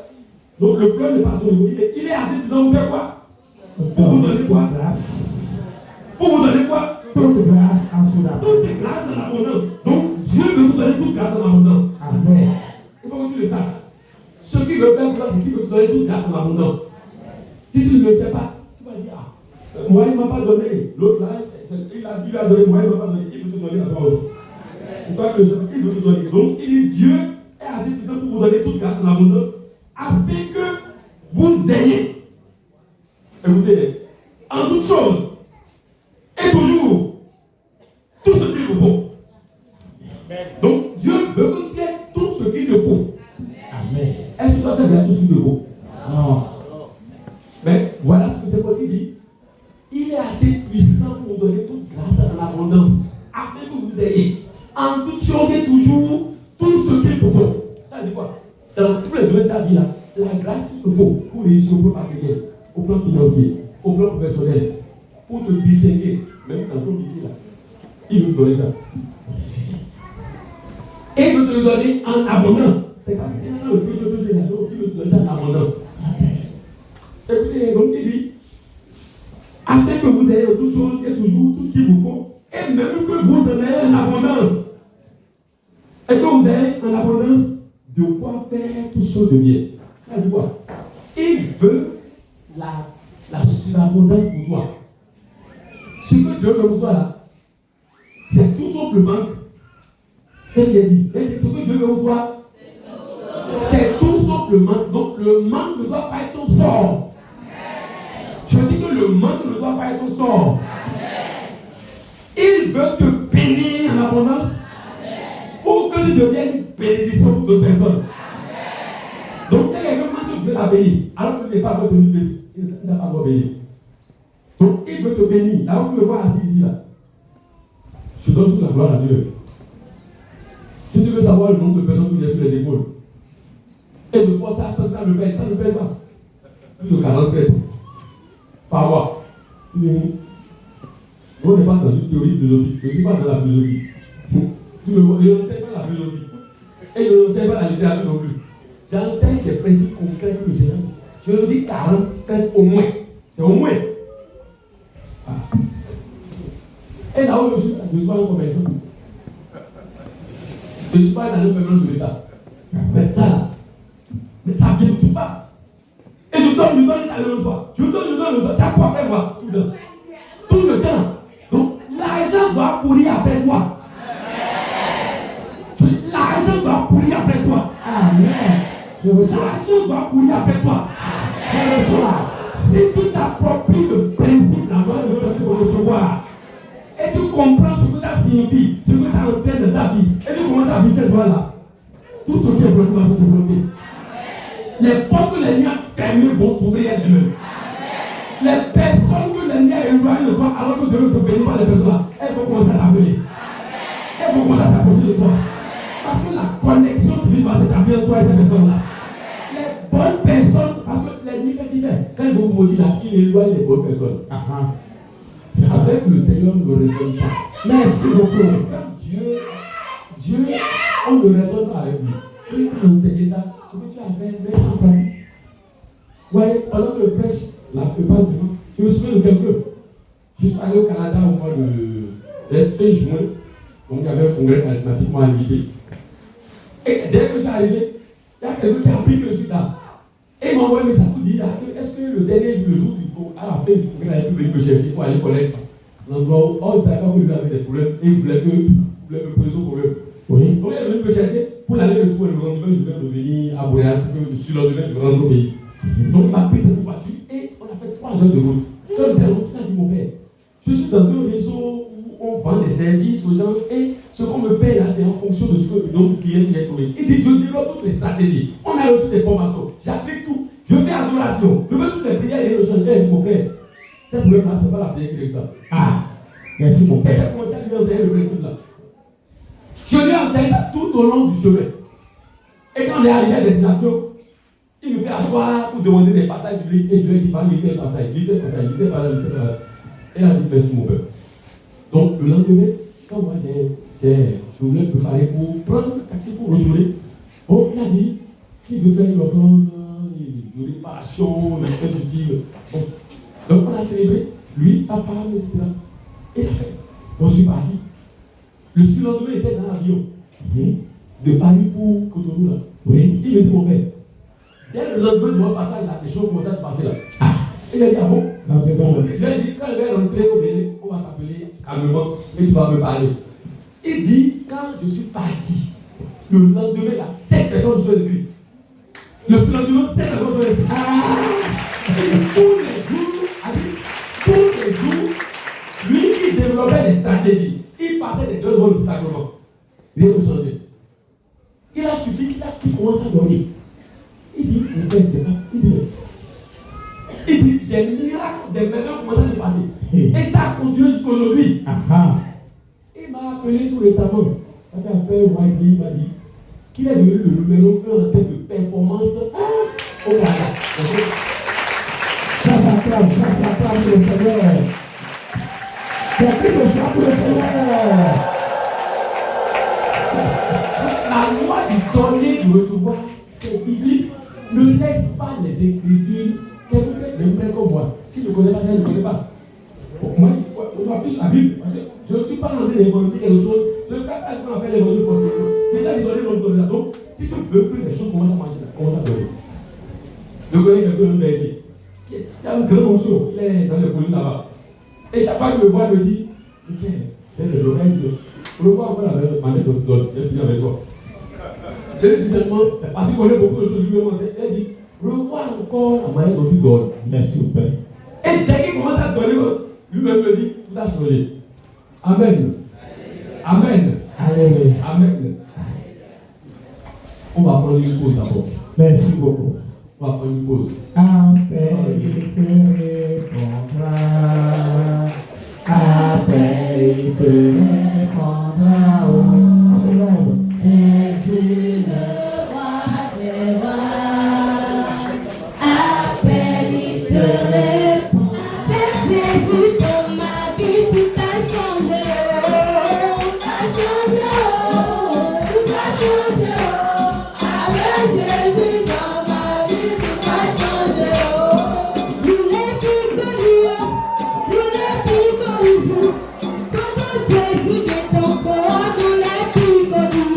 C: Donc le plan n'est pas son niveau. Il est assez puissant pour faire quoi? Pour vous donner quoi? Pour vous donner quoi? Toute grâce en abondance. Donc Dieu veut vous donner toute grâce en abondance. Amen. Il faut que tu le saches. Ce qui veut faire pour toi, c'est qu'il veut te donner toute grâce en abondance. Si tu ne le sais pas, tu vas dire, moi il ne m'a pas donné. L'autre là, il lui a donné, moi il ne m'a pas donné. Il veut te donner à toi aussi. C'est toi que il veut te donner. Donc il dit Dieu est assez puissant pour vous donner toute grâce en abondance, afin que vous ayez, écoutez, en toutes choses, et toujours, tout ce qu'il vous faut. Donc Dieu veut que tu aies tout ce qu'il te faut. Amen. Est-ce que tu as fait tout ce qu'il te faut? Non. Mais voilà ce que c'est Paul qui dit. Il est assez puissant pour vous donner toute grâce en abondance, afin que vous ayez en toutes choses et toujours tout ce qu'il vous faut. Ça veut dire quoi? Dans tous les domaines de ta vie, là, la grâce qu'il te faut pour réussir au plan matériel, au plan financier, au plan professionnel, pour te distinguer, même dans ton métier là, il veut te donner ça. Et il veut te le donner en abondance. C'est pas que le Dieu de il veut te donner ça en abondance. Écoutez, donc il dit, afin que vous ayez toutes choses et toujours tout ce qu'il vous faut, et même que vous en ayez en abondance. Et que vous ayez en abondance de quoi faire toutes choses de bien. Ça veut dire quoi? Il veut la surabondance pour toi. Ce que Dieu veut pour toi là, c'est tout sauf le manque. Qu'est-ce qu'il a dit? Ce que Dieu veut pour toi, c'est tout sauf le manque. Donc le manque ne doit pas être ton sort. Je dis que le manque ne doit pas être ton sort. Il veut te bénir en abondance pour que tu deviennes une bénédiction pour d'autres personnes. Donc quelqu'un pense que Dieu l'a béni, alors que tu n'es pas encore béni. Il n'a pas encore béni. Donc il veut te bénir. Là où tu me vois assis ici, là, je donne toute la gloire à Dieu. Si tu veux savoir le nombre de personnes que j'ai sur les épaules, et de quoi ça ne pèse pas. Plus de 40 mètres. Par mois. On n'est pas dans une théorie philosophique. Je ne suis pas dans la philosophie. Je n'enseigne pas la philosophie. Et je n'enseigne pas la littérature non plus. J'enseigne des principes concrets que le Seigneur. Je leur dis 40 mètres au moins. C'est au moins. Ah. Et là où je suis pas un commerçant. Je ne suis pas dans le paiement de l'État. Mais ça là, mais ça vient tout pas. Et je donne ça le soir. Je donne le soir. Chaque fois après moi, tout le temps. Tout le temps. Donc l'argent doit courir après toi. L'argent doit courir après toi. Amen. L'argent doit courir après toi. Si tu t'appropries le principe d'avoir le temps de recevoir, et tu comprends ce que ça signifie, ce que ça entraîne dans ta vie, et tu commences à vivre cette voie-là, tout ce qui est bloqué va se débloquer. Les portes que l'ennemi a fermées vont s'ouvrir elles-mêmes. Les personnes que l'ennemi a éloignées de toi, alors que Dieu ne te bénit pas les personnes-là, elles vont commencer à t'appeler. Elles vont commencer à s'approcher de toi. Parce que la connexion divine va va s'établir toi et ces personnes-là. Les bonnes personnes, parce que l'ennemi, qu'est-ce qu'il fait? Quand il vous maudit là, il éloigne les bonnes personnes. Avec le Seigneur, nous ne raisonnons pas. Merci beaucoup. Quand Dieu, on ne raisonne pas avec lui. Quand il t'a enseigné ça, ce que tu as fait, mets en pratique. Vous voyez, pendant que le prêche, la plupart du temps, je me souviens de quelqu'un. Je suis allé au Canada au mois de fin juin. Donc il y avait un congrès charismatiquement invité. Et dès que je suis arrivé, il y a quelqu'un qui a appris que je suis là. Et il m'a envoyé un message pour dire est-ce que le dernier jour, le jour du congrès, à la fin du congrès, il a pu venir me chercher pour aller connaître l'endroit où il ne savait pas que je avais des problèmes et il voulait me poser au problème. Oui. Donc il est venu me chercher pour l'aller de tout et le lendemain, je vais revenir à Montréal pour que sur le lendemain, je rentre au pays. Donc il m'a pris cette voiture et on a fait 3 heures de route. Quand on était à l'autre, il a dit mon père, je suis dans un réseau où on vend des services aux gens et ce qu'on me paye là, c'est en fonction de ce que le nombre de clients qu'il a trouvé. Il dit je développe toutes les stratégies. On a reçu des formations, j'applique tout. Je fais adoration, je veux toutes les prières et le chant. Il dit mon frère, ces problèmes-là, ce n'est pas la prière qui est ça. Ah, merci mon père. Et j'ai commencé à lui enseigner le principe là. Je lui ai enseigné ça tout au long du chemin. Et quand on est arrivé à destination, il me fait asseoir pour demander des passages bibliques et je lui ai dit, lisez le passage, lisez le passage, lisez le passage, lisez le passage. Et il a dit, merci mon père. Donc le lendemain, quand moi je voulais me préparer pour prendre le taxi pour retourner, bon, il a dit qu'il veut faire une offrande, une réparation, une chose ici. Bon. Donc on a célébré, lui, sa femme, etc. Et il a fait. On suis parti. Le surlendemain, il était dans l'avion. De Paris pour Cotonou là. Oui. Il me dit, mon père, dès le lendemain de mon passage là, les choses commencent à se passer là. Ah. Il a dit, ah bon? Je lui ai dit, quand je vais rentrer au Bénin, on va s'appeler calmement et tu vas me parler. Il dit, quand je suis parti, le lendemain là, 7 personnes se sont inscrites. Le lendemain, 7 personnes se sont inscrites. Ah! Tous les jours, lui qui développait des stratégies, il passait des heures dans le sacrement. Rien ne changeait. Il a suffi qu'il commence à dormir. Il dit, mon père, c'est pas. Il dit, des miracles, des merveilles commencent à se passer. Et ça a continué jusqu'à aujourd'hui. Il m'a appelé tout récemment. Ça fait un peu un mois et demi, il m'a dit qu'il est devenu le numéro 1 en termes de performance au Canada.
D: Ça s'acclame le Seigneur. C'est qui le chant pour le Seigneur.
C: La loi du donner, de recevoir, c'est biblique. Ne laisse pas les Écritures. Quelqu'un ne me prend comme moi. Si je ne connais pas, je ne connais pas. Moi, on va plus la Bible. Parce que je ne suis pas en train d'inventer quelque chose. Je ne fais pas ce qu'on appelle l'évangile postérieur. C'est là les données l'ont là. Donc, si tu veux que les choses commencent à marcher, commence à donner. Je connais quelqu'un de berger. Il y a un grand morceau. Il est dans les collines là-bas. Et chaque fois qu'il me voit, il me dit, j'ai des oreilles. Pour le voir encore la manette de donne. Je suis avec toi. Je lui dis seulement, parce qu'il connaît beaucoup de choses, lui-même, il dit, revois encore la manière dont tu donnes.
D: Merci, Père.
C: Et dès qu'il commence à donner, lui-même me dit, tout a changé. Amen. Amen.
D: Alléluia.
C: Amen. On va prendre une pause d'abord.
D: Merci beaucoup.
C: On va prendre une pause.
D: Appel te répondra. Appel te répondra. Oh, Jésus le roi des rois. Appel il te répond. Avec Jésus dans ma vie, tout a changé. Tout a changé. Tout a changé. Avec Jésus dans ma vie, tout a changé. Il n'est plus connu. Il n'est plus connu. Quand Jésus est encore, il n'est plus connu.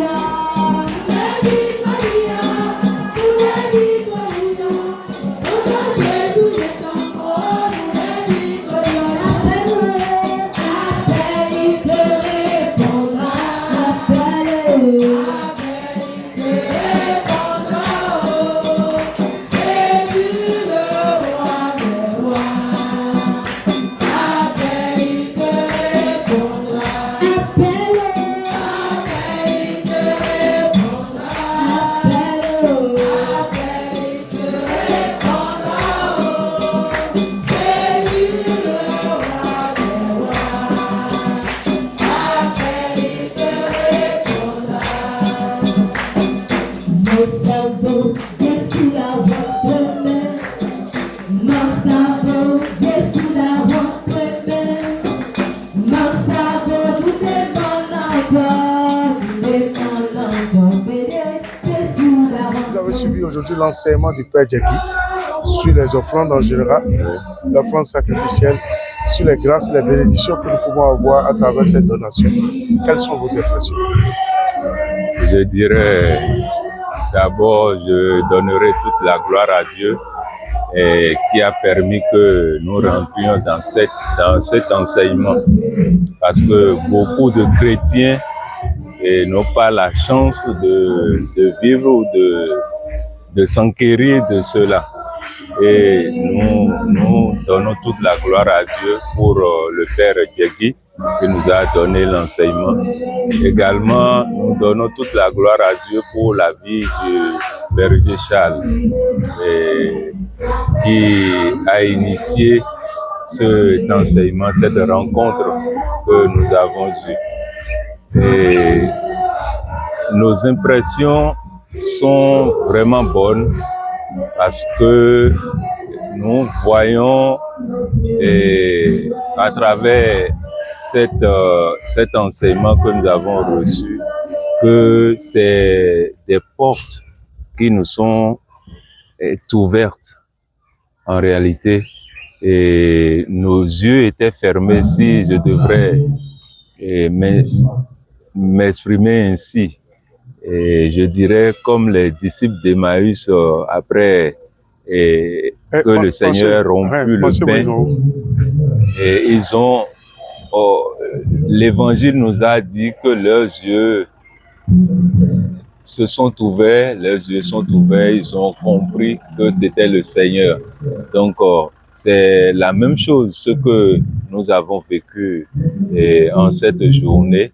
A: avez suivi aujourd'hui l'enseignement du Père Djegui sur les offrandes en général, l'offrande sacrificielle, sur les grâces et les bénédictions que nous pouvons avoir à travers cette donation. Quelles sont vos impressions?
E: Je dirais, d'abord, je donnerai toute la gloire à Dieu et qui a permis que nous rentrions dans cet enseignement. Parce que beaucoup de chrétiens n'ont pas la chance de vivre ou de s'enquérir de cela. Et nous donnons toute la gloire à Dieu pour le Père Djegui qui nous a donné l'enseignement. Également, nous donnons toute la gloire à Dieu pour la vie du berger Charles qui a initié cet enseignement, cette rencontre que nous avons eue. Et nos impressions sont vraiment bonnes parce que nous voyons à travers cet enseignement que nous avons reçu que c'est des portes qui nous sont ouvertes en réalité, et nos yeux étaient fermés, si je devrais m'exprimer ainsi. Et je dirais comme les disciples d'Emmaüs après que le Seigneur rompu le pain. Et ils ont, l'Évangile nous a dit que leurs yeux se sont ouverts, ils ont compris que c'était le Seigneur. Donc c'est la même chose ce que nous avons vécu en cette journée.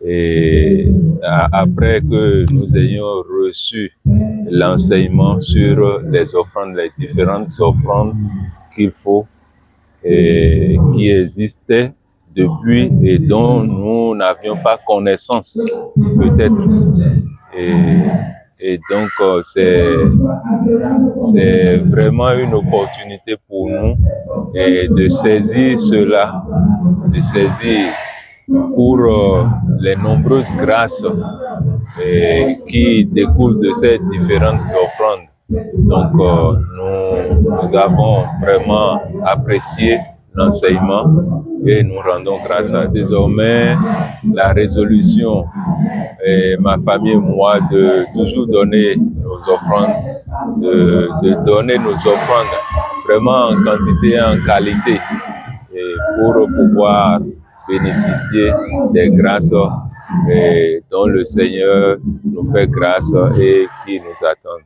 E: Et après que nous ayons reçu l'enseignement sur les offrandes, les différentes offrandes qu'il faut et qui existaient depuis et dont nous n'avions pas connaissance peut-être. Et donc c'est vraiment une opportunité pour nous de saisir cela, de saisir pour les nombreuses grâces qui découlent de ces différentes offrandes. Donc nous avons vraiment apprécié l'enseignement et nous rendons grâce à désormais la résolution ma famille et moi de toujours donner nos offrandes, de donner nos offrandes vraiment en quantité et en qualité pour pouvoir bénéficier des grâces dont le Seigneur nous fait grâce et qui nous attend.